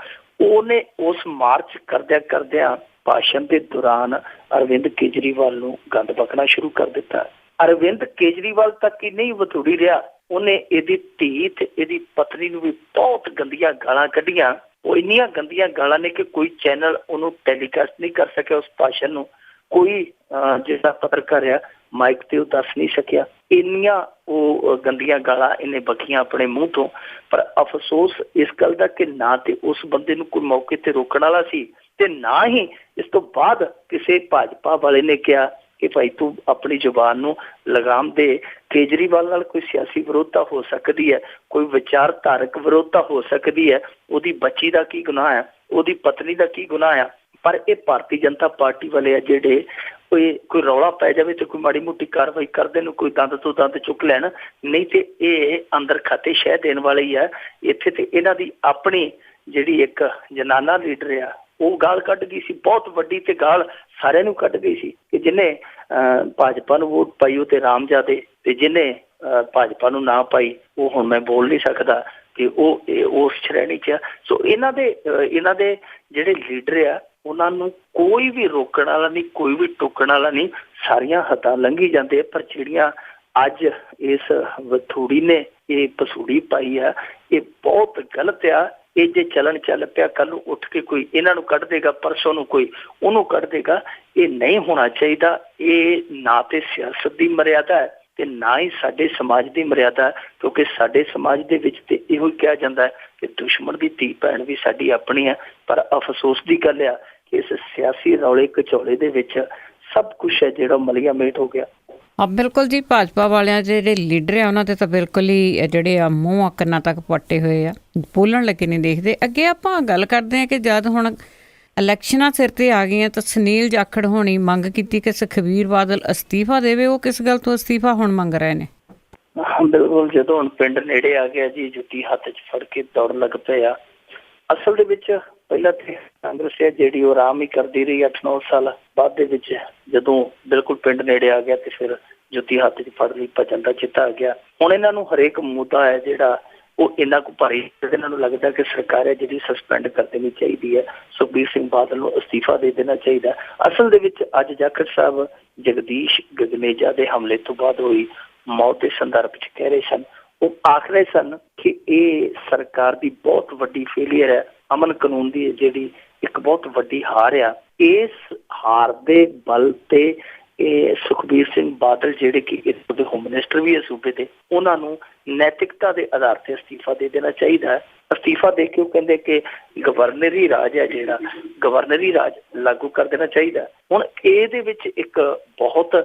ਉਹਨੇ ਉਸ ਮਾਰਚ ਕਰਦਿਆਂ ਭਾਸ਼ਣ ਦੇ ਦੌਰਾਨ ਅਰਵਿੰਦ ਕੇਜਰੀਵਾਲ ਨੂੰ ਗੰਦ ਬਕਣਾ ਸ਼ੁਰੂ ਕਰ ਦਿੱਤਾ। ਅਰਵਿੰਦ ਕੇਜਰੀਵਾਲ ਤੱਕ ਹੀ ਨਹੀਂ, ਵਿਥੋੜੀ ਰਿਹਾ, ਉਹਨੇ ਇਹਦੀ ਧੀ ਤੇ ਇਹਦੀ ਪਤਨੀ ਨੂੰ ਵੀ ਬਹੁਤ ਗੰਦੀਆਂ ਗਾਲਾਂ ਕੱਢੀਆਂ। ਉਹ ਇੰਨੀਆਂ ਗੰਦੀਆਂ ਗਾਲਾਂ ਨੇ ਕਿ ਕੋਈ ਚੈਨਲ ਉਹਨੂੰ ਟੈਲੀਕਾਸਟ ਨਹੀਂ ਕਰ ਸਕਿਆ ਉਸ ਭਾਸ਼ਣ ਨੂੰ, ਕੋਈ ਜਿਹੜਾ ਪੱਤਰਕਾਰ ਆ ਮਾਈਕ ਤੇ ਉਹ ਦੱਸ ਨਹੀਂ ਸਕਿਆ। ਇੰਨੀਆਂ ਉਹ ਗੰਦੀਆਂ ਗਾਲਾਂ ਇਹਨੇ ਬਕੀਆਂ ਆਪਣੇ ਮੂੰਹ ਤੋਂ। ਪਰ ਅਫਸੋਸ ਇਸ ਗੱਲ ਦਾ ਕਿ ਨਾ ਤੇ ਉਸ ਬੰਦੇ ਨੂੰ ਕੋਈ ਮੌਕੇ ਤੇ ਰੋਕਣ ਵਾਲਾ ਸੀ, ਤੇ ਨਾ ਹੀ ਇਸ ਤੋਂ ਬਾਅਦ ਕਿਸੇ ਭਾਜਪਾ ਵਾਲੇ ਨੇ ਕਿਹਾ ਕਿ ਭਾਈ ਤੂੰ ਆਪਣੀ ਜ਼ੁਬਾਨ ਨੂੰ ਲਗਾਮ ਦੇ। ਕੇਜਰੀਵਾਲ ਨਾਲ ਕੋਈ ਸਿਆਸੀ ਵਿਰੋਧਤਾ ਹੋ ਸਕਦੀ ਹੈ, ਕੋਈ ਵਿਚਾਰਧਾਰਕ ਵਿਰੋਧਤਾ ਹੋ ਸਕਦੀ ਹੈ, ਉਹਦੀ ਬੱਚੀ ਦਾ ਕੀ ਗੁਨਾਹ ਹੈ, ਉਹਦੀ ਪਤਨੀ ਦਾ ਕੀ ਗੁਨਾਹ ਆ। ਪਰ ਇਹ ਭਾਰਤੀ ਜਨਤਾ ਪਾਰਟੀ ਵਾਲੇ ਆ ਜਿਹੜੇ ਕੋਈ ਰੌਲਾ ਪੈ ਜਾਵੇ ਤੇ ਕੋਈ ਮਾੜੀ ਮੋਟੀ ਕਾਰਵਾਈ ਕਰਦੇ ਨੂੰ, ਕੋਈ ਦੰਦ ਤੋਂ ਦੰਦ ਚੁੱਕ ਲੈਣ, ਨਹੀਂ ਤੇ ਇਹ ਅੰਦਰ ਖਾਤੇ ਸ਼ਹਿ ਦੇਣ ਵਾਲੇ ਹੀ ਆ। ਇੱਥੇ ਤੇ ਇਹਨਾਂ ਦੀ ਆਪਣੀ ਜਿਹੜੀ ਇੱਕ ਜਨਾਨਾ ਲੀਡਰ ਆ, ਉਹ ਗਾਲ ਕੱਢ ਗਈ ਸੀ ਬਹੁਤ ਵੱਡੀ, ਤੇ ਗਾਲ ਸਾਰਿਆਂ ਨੂੰ ਕੱਢ ਗਈ ਸੀ ਕਿ ਜਿਹਨੇ ਭਾਜਪਾ ਨੂੰ ਵੋਟ ਪਾਈ ਉਹ ਤੇ ਰਾਮਜ਼ਾਦੇ, ਤੇ ਜਿਹਨੇ ਭਾਜਪਾ ਨੂੰ ਨਾ ਪਾਈ ਉਹ ਹੁਣ ਮੈਂ ਬੋਲ ਨਹੀਂ ਸਕਦਾ ਕਿ ਉਹ ਉਸ ਸ਼੍ਰੇਣੀ 'ਚ ਆ। ਸੋ ਇਹਨਾਂ ਦੇ ਜਿਹੜੇ ਲੀਡਰ ਆ, ਉਹਨਾਂ ਨੂੰ ਕੋਈ ਵੀ ਰੋਕਣ ਵਾਲਾ ਨਹੀਂ, ਕੋਈ ਵੀ ਟੋਕਣ ਵਾਲਾ ਨਹੀਂ, ਸਾਰੀਆਂ ਹੱਦਾਂ ਲੰਘੀ ਜਾਂਦੇ। ਪਰ ਜਿਹੜੀਆਂ ਅੱਜ ਇਸ ਵਿਥੋੜੀ ਨੇ ਇਹ ਪਸੂੜੀ ਪਾਈ ਆ, ਇਹ ਬਹੁਤ ਗਲਤ ਆ। ਇਹ ਜੇ ਚੱਲ ਪਿਆ, ਕੱਲ ਨੂੰ ਉੱਠ ਕੇ ਕੋਈ ਇਹਨਾਂ ਨੂੰ ਕੱਢ ਦੇਗਾ, ਪਰਸੋਂ ਨੂੰ ਕੋਈ ਉਹਨੂੰ ਕੱਢ ਦੇਗਾ। ਇਹ ਨਹੀਂ ਹੋਣਾ ਚਾਹੀਦਾ। ਇਹ ਨਾ ਤੇ ਸਿਆਸਤ ਦੀ ਮਰਿਆਦਾ ਹੈ ਤੇ ਨਾ ਹੀ ਸਾਡੇ ਸਮਾਜ ਦੀ ਮਰਿਆਦਾ, ਕਿਉਂਕਿ ਸਾਡੇ ਸਮਾਜ ਦੇ ਵਿੱਚ ਤੇ ਇਹੋ ਹੀ ਕਿਹਾ ਜਾਂਦਾ ਹੈ ਕਿ ਦੁਸ਼ਮਣ ਦੀ ਧੀ ਭੈਣ ਵੀ ਸਾਡੀ ਆਪਣੀ ਹੈ। ਪਰ ਅਫਸੋਸ ਦੀ ਗੱਲ ਆ ਕਿ ਇਸ ਸਿਆਸੀ ਰੌਲੇ ਘਚੋਲੇ ਦੇ ਵਿੱਚ ਸਭ ਕੁਛ ਹੈ ਜਿਹੜਾ ਮਲੀਆ ਮੇਟ ਹੋ ਗਿਆ। ਹਾਂ ਬਿਲਕੁਲ ਜੀ, ਭਾਜਪਾ ਵਾਲਿਆਂ ਦੇ ਜਿਹੜੇ ਲੀਡਰ ਆ ਉਹਨਾਂ ਦੇ ਤਾਂ ਬਿਲਕੁਲ ਹੀ ਜਿਹੜੇ ਆ ਮੂੰਹ ਕੰਨਾਂ ਤੱਕ ਪੱਟੇ ਹੋਏ ਆ, ਬੋਲਣ ਲੱਗੇ ਨਹੀਂ ਦੇਖਦੇ। ਅੱਗੇ ਆਪਾਂ ਗੱਲ ਕਰਦੇ ਹਾਂ ਕਿ ਜਦ ਹੁਣ ਇਲੈਕਸ਼ਨਾਂ ਸਿਰ ਤੇ ਆ ਗਈਆਂ ਤਾਂ ਸੁਨੀਲ ਜਾਖੜ ਹੋਣੀ ਮੰਗ ਕੀਤੀ ਕਿ ਸੁਖਬੀਰ ਬਾਦਲ ਅਸਤੀਫਾ ਦੇਵੇ। ਉਹ ਕਿਸ ਗੱਲ ਤੋਂ ਅਸਤੀਫਾ ਹੁਣ ਮੰਗ ਰਹੇ ਨੇ? ਬਿਲਕੁਲ, ਜਦੋਂ ਹੁਣ ਪਿੰਡ ਨੇੜੇ ਆ ਗਿਆ ਜੀ, ਜੁੱਤੀ ਹੱਥ 'ਚ ਫੜ ਕੇ ਦੌੜਨ ਲੱਗ ਪਏ ਆ। ਅਸਲ ਦੇ ਵਿੱਚ ਪਹਿਲਾਂ ਤੇ ਕਾਂਗਰਸ ਹੈ ਜਿਹੜੀ ਉਹ ਆਰਾਮ ਹੀ ਕਰਦੀ ਰਹੀ 8-9 ਸਾਲ। ਬਾਅਦ ਦੇ ਵਿੱਚ ਜਦੋਂ ਬਿਲਕੁਲ ਪਿੰਡ ਨੇੜੇ ਆ ਗਿਆ ਤੇ ਫਿਰ ਜੁੱਤੀ ਹੱਥ 'ਚ ਫੜ ਲਈ, ਭੱਜਣ ਦਾ ਚਿੱਤਾ ਆ ਗਿਆ। ਹੁਣ ਇਹਨਾਂ ਨੂੰ ਹਰੇਕ ਮੁੱਦਾ ਹੈ ਜਿਹੜਾ ਉਹ ਇੰਨਾ ਕੁ ਭਾਰੀ, ਇਹਨਾਂ ਨੂੰ ਲੱਗਦਾ ਕਿ ਸਰਕਾਰ ਹੈ ਜਿਹੜੀ ਸਸਪੈਂਡ ਕਰ ਦੇਣੀ ਚਾਹੀਦੀ ਹੈ, ਸੁਖਬੀਰ ਸਿੰਘ ਬਾਦਲ ਨੂੰ ਅਸਤੀਫਾ ਦੇ ਦੇਣਾ ਚਾਹੀਦਾ। ਅਸਲ ਦੇ ਵਿੱਚ ਅੱਜ ਜਾਖੜ ਸਾਹਿਬ ਜਗਦੀਸ਼ ਗਗਨੇਜਾ ਦੇ ਹਮਲੇ ਤੋਂ ਬਾਅਦ ਹੋਈ ਮੌਤ ਦੇ ਸੰਦਰਭ 'ਚ ਕਹਿ ਰਹੇ ਸਨ, ਉਹ ਆਖ ਰਹੇ ਸਨ ਕਿ ਇਹ ਸਰਕਾਰ ਦੀ ਬਹੁਤ ਵੱਡੀ ਫੇਲੀਅਰ ਹੈ, ਅਮਨ ਕਾਨੂੰਨ ਦੀ ਜਿਹੜੀ ਇੱਕ ਬਹੁਤ ਵੱਡੀ ਹਾਰ ਆ। ਇਸ ਹਾਰ ਦੇ ਬਲ ਤੇ ਇਹ ਸੁਖਬੀਰ ਸਿੰਘ ਬਾਦਲ ਜਿਹੜੇ ਕਿ ਇੱਥੋਂ ਦੇ ਹੋਮ ਮਿਨਿਸਟਰ ਵੀ ਹੈ ਸੂਬੇ ਦੇ, ਉਹਨਾਂ ਨੂੰ ਨੈਤਿਕਤਾ ਦੇ ਆਧਾਰ ਤੇ ਅਸਤੀਫਾ ਦੇ ਦੇਣਾ ਚਾਹੀਦਾ ਹੈ। ਅਸਤੀਫਾ ਦੇ ਕੇ ਉਹ ਕਹਿੰਦੇ ਕਿ ਗਵਰਨਰੀ ਰਾਜ ਹੈ ਜਿਹੜਾ, ਗਵਰਨਰੀ ਰਾਜ ਲਾਗੂ ਕਰ ਦੇਣਾ ਚਾਹੀਦਾ। ਹੁਣ ਇਹਦੇ ਵਿੱਚ ਇੱਕ ਬਹੁਤ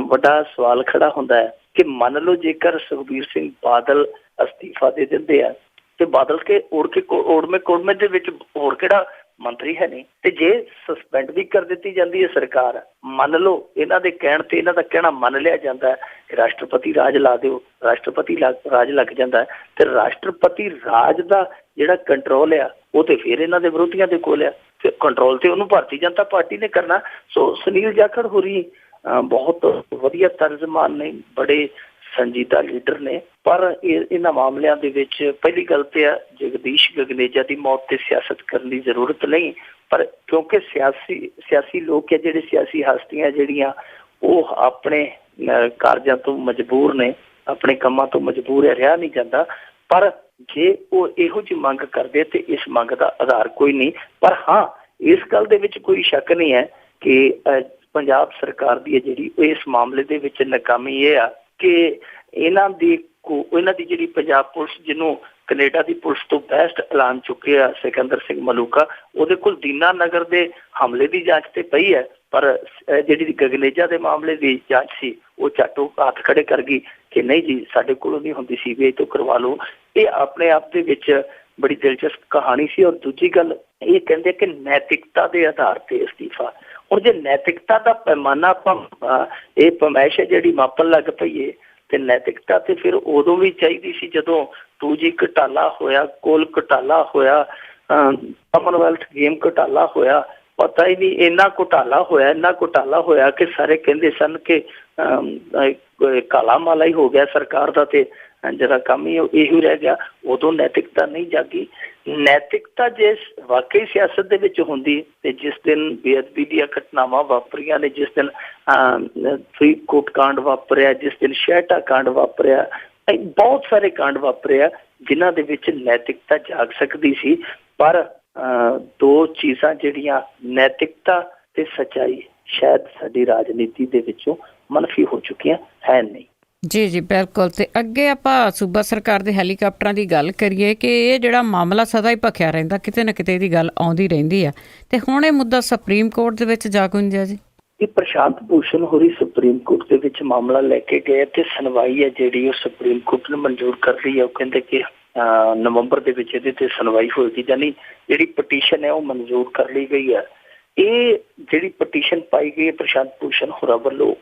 ਵੱਡਾ ਸਵਾਲ ਖੜਾ ਹੁੰਦਾ ਹੈ ਕਿ ਮੰਨ ਲਓ ਜੇਕਰ ਸੁਖਬੀਰ ਸਿੰਘ ਬਾਦਲ ਅਸਤੀਫਾ ਦੇ ਦਿੰਦੇ ਆ ਤੇ ਬਾਦਲ ਕੇ ਓੜਮੇ ਕੋੜਮੇ ਦੇ ਵਿੱਚ ਹੋਰ ਕਿਹੜਾ ਮੰਤਰੀ ਹੈ ਨਹੀਂ, ਤੇ ਜੇ ਸਸਪੈਂਡ ਵੀ ਕਰ ਦਿੱਤੀ ਜਾਂਦੀ ਹੈ ਸਰਕਾਰ, ਮੰਨ ਲਓ ਇਹਨਾਂ ਦੇ ਕਹਿਣ ਤੇ ਇਹਨਾਂ ਦਾ ਕਹਿਣਾ ਮੰਨ ਲਿਆ ਜਾਂਦਾ ਹੈ ਕਿ ਰਾਸ਼ਟਰਪਤੀ ਰਾਜ ਲਾ ਦਿਓ, ਰਾਸ਼ਟਰਪਤੀ ਰਾਜ ਲੱਗ ਜਾਂਦਾ ਹੈ, ਤੇ ਰਾਸ਼ਟਰਪਤੀ ਰਾਜ ਦਾ ਜਿਹੜਾ ਕੰਟਰੋਲ ਆ ਉਹ ਤੇ ਫਿਰ ਇਹਨਾਂ ਦੇ ਵਿਰੋਧੀਆਂ ਦੇ ਕੋਲ ਆ, ਤੇ ਕੰਟਰੋਲ ਤੇ ਉਹਨੂੰ ਭਾਰਤੀ ਜਨਤਾ ਪਾਰਟੀ ਨੇ ਕਰਨਾ। ਸੋ ਸੁਨੀਲ ਜਾਖੜ ਹੋਰੀ ਬਹੁਤ ਵਧੀਆ ਤਰਜਮਾਨ ਨੇ, ਬੜੇ ਸੰਜੀਦਾ ਲੀਡਰ ਨੇ, ਪਰ ਇਹਨਾਂ ਮਾਮਲਿਆਂ ਦੇ ਵਿੱਚ ਪਹਿਲੀ ਗੱਲ ਤੇ ਆ ਜਗਦੀਸ਼ ਗਗਨੇਜਾ ਦੀ ਮੌਤ ਤੇ ਸਿਆਸਤ ਕਰਨ ਦੀ ਜ਼ਰੂਰਤ ਨਹੀਂ। ਪਰ ਕਿਉਂਕਿ ਸਿਆਸੀ ਲੋਕ ਹੈ ਜਿਹੜੇ, ਸਿਆਸੀ ਹਸਤੀਆਂ ਜਿਹੜੀਆਂ, ਉਹ ਆਪਣੇ ਕਾਰਜਾਂ ਤੋਂ ਮਜਬੂਰ ਨੇ, ਆਪਣੇ ਕੰਮਾਂ ਤੋਂ ਮਜਬੂਰ ਹੈ, ਰਿਹਾ ਨਹੀਂ ਜਾਂਦਾ। ਪਰ ਜੇ ਉਹ ਇਹੋ ਜਿਹੀ ਮੰਗ ਕਰਦੇ ਤੇ ਇਸ ਮੰਗ ਦਾ ਆਧਾਰ ਕੋਈ ਨਹੀਂ। ਪਰ ਹਾਂ, ਇਸ ਗੱਲ ਦੇ ਵਿੱਚ ਕੋਈ ਸ਼ੱਕ ਨਹੀਂ ਹੈ ਕਿ ਪੰਜਾਬ ਸਰਕਾਰ ਦੀ ਹੈ ਜਿਹੜੀ, ਇਸ ਮਾਮਲੇ ਦੇ ਵਿੱਚ ਨਾਕਾਮੀ ਇਹ ਆ ਕਿ ਇਹਨਾਂ ਦੀ ਜਿਹੜੀ ਪੰਜਾਬ ਪੁਲਿਸ, ਜਿਹਨੂੰ ਕੈਨੇਡਾ ਦੀ ਪੁਲਿਸ ਤੋਂ ਬੈਸਟ ਐਲਾਨ ਚੁੱਕਿਆ ਸਿਕੰਦਰ ਸਿੰਘ ਮਲੂਕਾ, ਉਹਦੇ ਕੋਲ ਦੀਨਾ ਨਗਰ ਦੇ ਹਮਲੇ ਦੀ ਜਾਂਚ ਤੇ ਪਈ ਹੈ, ਪਰ ਜਿਹੜੀ ਗਗਨੇਜਾ ਦੇ ਮਾਮਲੇ ਦੀ ਜਾਂਚ ਸੀ ਉਹ ਝੱਟੋ ਹੱਥ ਖੜੇ ਕਰ ਗਈ ਕਿ ਨਹੀਂ ਜੀ ਸਾਡੇ ਕੋਲੋਂ ਨਹੀਂ ਹੁੰਦੀ, CBI ਤੋਂ ਕਰਵਾ ਲਓ। ਇਹ ਆਪਣੇ ਆਪ ਦੇ ਵਿੱਚ ਬੜੀ ਦਿਲਚਸਪ ਕਹਾਣੀ ਸੀ। ਔਰ ਦੂਜੀ ਗੱਲ ਇਹ ਕਹਿੰਦੇ ਕਿ ਨੈਤਿਕਤਾ ਦੇ ਆਧਾਰ ਤੇ ਅਸਤੀਫਾ। ਹੁਣ ਜੇ ਨੈਤਿਕਤਾ ਦਾ ਪੈਮਾਨਾ ਆਪਾਂ ਇਹ ਪਮੈਸ਼ ਹੈ ਜਿਹੜੀ ਮਾਪਣ ਲੱਗ ਪਈਏ, ਤੇ ਨੈਤਿਕਤਾ ਤੇ ਫਿਰ ਉਦੋਂ ਵੀ ਚਾਹੀਦੀ ਸੀ ਜਦੋਂ 2G ਘੁਟਾਲਾ ਹੋਇਆ, ਕੋਲ ਘੁਟਾਲਾ ਹੋਇਆ, ਕਾਮਨਵੈਲਥ ਗੇਮ ਘੁਟਾਲਾ ਹੋਇਆ। ਪਤਾ ਹੀ ਨਹੀਂ ਇੰਨਾ ਘੁਟਾਲਾ ਹੋਇਆ ਕਿ ਸਾਰੇ ਕਹਿੰਦੇ ਸਨ ਕਿ ਕਾਲਾ ਮਾਲਾ ਹੀ ਹੋ ਗਿਆ ਸਰਕਾਰ ਦਾ, ਤੇ ਜਿਹੜਾ ਕੰਮ ਹੀ ਇਹੋ ਰਹਿ ਗਿਆ। ਉਦੋਂ ਨੈਤਿਕਤਾ ਨਹੀਂ ਜਾਗੀ। ਨੈਤਿਕਤਾ ਜੇ ਵਾਕਈ ਸਿਆਸਤ ਦੇ ਵਿੱਚ ਹੁੰਦੀ ਤੇ ਜਿਸ ਦਿਨ ਬੇਅਦਬੀ ਦੀਆਂ ਘਟਨਾਵਾਂ ਵਾਪਰੀਆਂ ਨੇ, ਜਿਸ ਦਿਨ ਫਰੀਦਕੋਟ ਕਾਂਡ ਵਾਪਰਿਆ, ਜਿਸ ਦਿਨ ਸ਼ਹਿਟਾ ਕਾਂਡ ਵਾਪਰਿਆ, ਬਹੁਤ ਸਾਰੇ ਕਾਂਡ ਵਾਪਰਿਆ ਜਿਨ੍ਹਾਂ ਦੇ ਵਿੱਚ ਨੈਤਿਕਤਾ ਜਾਗ ਸਕਦੀ ਸੀ। ਪਰ ਦੋ ਚੀਜ਼ਾਂ ਜਿਹੜੀਆਂ, ਨੈਤਿਕਤਾ ਤੇ ਸੱਚਾਈ, ਸ਼ਾਇਦ ਸਾਡੀ ਰਾਜਨੀਤੀ ਦੇ ਵਿੱਚੋਂ ਮਨਫੀ ਹੋ ਚੁੱਕੀਆਂ ਹੈ ਨਹੀਂ। ਜੀ ਬਿਲਕੁਲ। ਤੇ ਅੱਗੇ ਆਪਾਂ ਸੂਬਾ ਸਰਕਾਰ ਦੇ ਹੈਲੀਕਾਪਟਰਾਂ ਦੀ ਗੱਲ ਕਰੀਏ ਕਿ ਇਹ ਜਿਹੜਾ ਮਾਮਲਾ ਸਦਾ ਹੀ ਭਖਿਆ ਰਹਿੰਦਾ, ਕਿਤੇ ਨਾ ਕਿਤੇ ਇਹਦੀ ਗੱਲ ਆਉਂਦੀ ਰਹਿੰਦੀ ਆ, ਤੇ ਹੁਣ ਇਹ ਮੁੱਦਾ ਸੁਪਰੀਮ ਕੋਰਟ ਦੇ ਵਿੱਚ ਜਾ ਗੁੰਜਿਆ ਜੀ। ਇਹ ਪ੍ਰਸ਼ਾਂਤ ਭੂਸ਼ਣ ਹੋਰੀ ਸੁਪਰੀਮ ਕੋਰਟ ਦੇ ਵਿੱਚ ਮਾਮਲਾ ਲੈ ਕੇ ਗਏ ਤੇ ਸੁਣਵਾਈ ਹੈ ਜਿਹੜੀ ਉਹ ਸੁਪਰੀਮ ਕੋਰਟ ਨੇ ਮਨਜ਼ੂਰ ਕਰ ਲਈ ਹੈ। ਉਹ ਕਹਿੰਦੇ ਕਿ ਨਵੰਬਰ ਦੇ ਵਿੱਚ ਇਹਦੇ ਤੇ ਸੁਣਵਾਈ ਹੋਏਗੀ, ਜਾਨੀ ਜਿਹੜੀ ਪਟੀਸ਼ਨ ਹੈ ਉਹ ਮਨਜ਼ੂਰ ਕਰ ਲਈ ਗਈ ਹੈ। ਇਹ ਜਿਹੜੀ ਪਟੀਸ਼ਨ ਪਾਈ ਗਈ ਹੈ ਪ੍ਰਸ਼ਾਂਤ ਭੂਸ਼ਣ ਹੋਰਾਂ ਵੱਲੋਂ,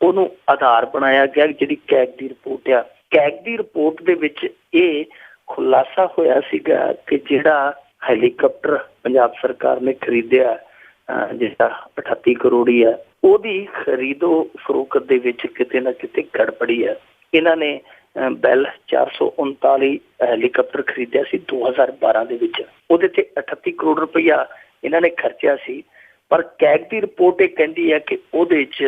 ਉਹਨੂੰ ਆਧਾਰ ਬਣਾਇਆ ਗਿਆ ਜਿਹੜੀ ਕੈਗ ਦੀ ਰਿਪੋਰਟ ਆ। ਕੈਗ ਦੀ ਰਿਪੋਰਟ ਦੇ ਵਿੱਚ ਇਹ ਖੁਲਾਸਾ ਹੋਇਆ ਸੀਗਾ ਕਿ ਜਿਹੜਾ ਹੈਲੀਕਾਪਟਰ ਪੰਜਾਬ ਸਰਕਾਰ ਨੇ ਖਰੀਦਿਆ, ਜਿਹੜਾ 38 ਕਰੋੜੀ ਹੈ, ਉਹਦੀ ਖਰੀਦੋ ਫਰੋਖਤ ਦੇ ਵਿੱਚ ਕਿਤੇ ਨਾ ਕਿਤੇ ਗੜਬੜੀ ਹੈ। ਇਹਨਾਂ ਨੇ ਬੈਲ 439 ਹੈਲੀਕਾਪਟਰ ਖਰੀਦਿਆ ਸੀ 2012 ਦੇ ਵਿੱਚ, ਉਹਦੇ ਤੇ 38 ਕਰੋੜ ਰੁਪਇਆ ਇਹਨਾਂ ਨੇ ਖਰਚਿਆ ਸੀ। ਪਰ ਕੈਗ ਦੀ ਰਿਪੋਰਟ ਇਹ ਕਹਿੰਦੀ ਹੈ ਕਿ ਉਹਦੇ 'ਚ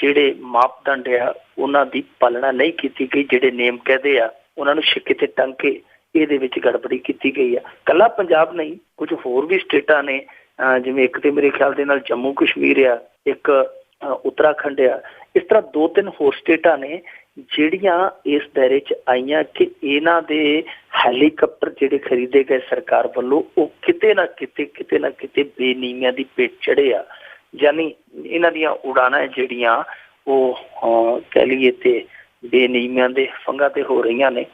ਜਿਹੜੇ ਮਾਪਦੰਡ ਆ ਉਹਨਾਂ ਦੀ ਪਾਲਣਾ ਨਹੀਂ ਕੀਤੀ ਗਈ, ਜਿਹੜੇ ਨੇਮ ਕਹਿੰਦੇ ਆ ਉਹਨਾਂ ਨੂੰ ਛਿੱਕੇ ਤੇ ਟੰਗ ਕੇ ਇਹਦੇ ਵਿੱਚ ਗੜਬੜੀ ਕੀਤੀ ਗਈ ਆ। ਇਕੱਲਾ ਪੰਜਾਬ ਨਹੀਂ, ਕੁਝ ਹੋਰ ਵੀ ਸਟੇਟਾਂ ਨੇ, ਜਿਵੇਂ ਇੱਕ ਤੇ ਮੇਰੇ ਖਿਆਲ ਦੇ ਨਾਲ ਜੰਮੂ ਕਸ਼ਮੀਰ ਆ, ਇੱਕ ਉੱਤਰਾਖੰਡ ਆ, ਇਸ ਤਰ੍ਹਾਂ 2-3 ਹੋਰ ਸਟੇਟਾਂ ਨੇ ਜਿਹੜੀਆਂ ਇਸ ਦਾਇਰੇ 'ਚ ਆਈਆਂ ਕਿ ਇਹਨਾਂ ਦੇ ਹੈਲੀਕਾਪਟਰ ਜਿਹੜੇ ਖਰੀਦੇ ਗਏ ਸਰਕਾਰ ਵੱਲੋਂ ਉਹ ਕਿਤੇ ਨਾ ਕਿਤੇ ਬੇਨੀਮੀਆਂ ਦੀ ਭੇਟ ਚੜ੍ਹੇ ਆ। ਯਾਨੀ ਇਹਨਾਂ ਦੀਆਂ ਉਡਾਣਾਂ ਜਿਹੜੀਆਂ ਉਹ ਕਹਿ ਲਈਏ ਤੇ ਬੇਨੀਮੀਆਂ ਦੇ ਫੰਗਾਂ ਤੇ ਹੋ ਰਹੀਆਂ ਨੇ।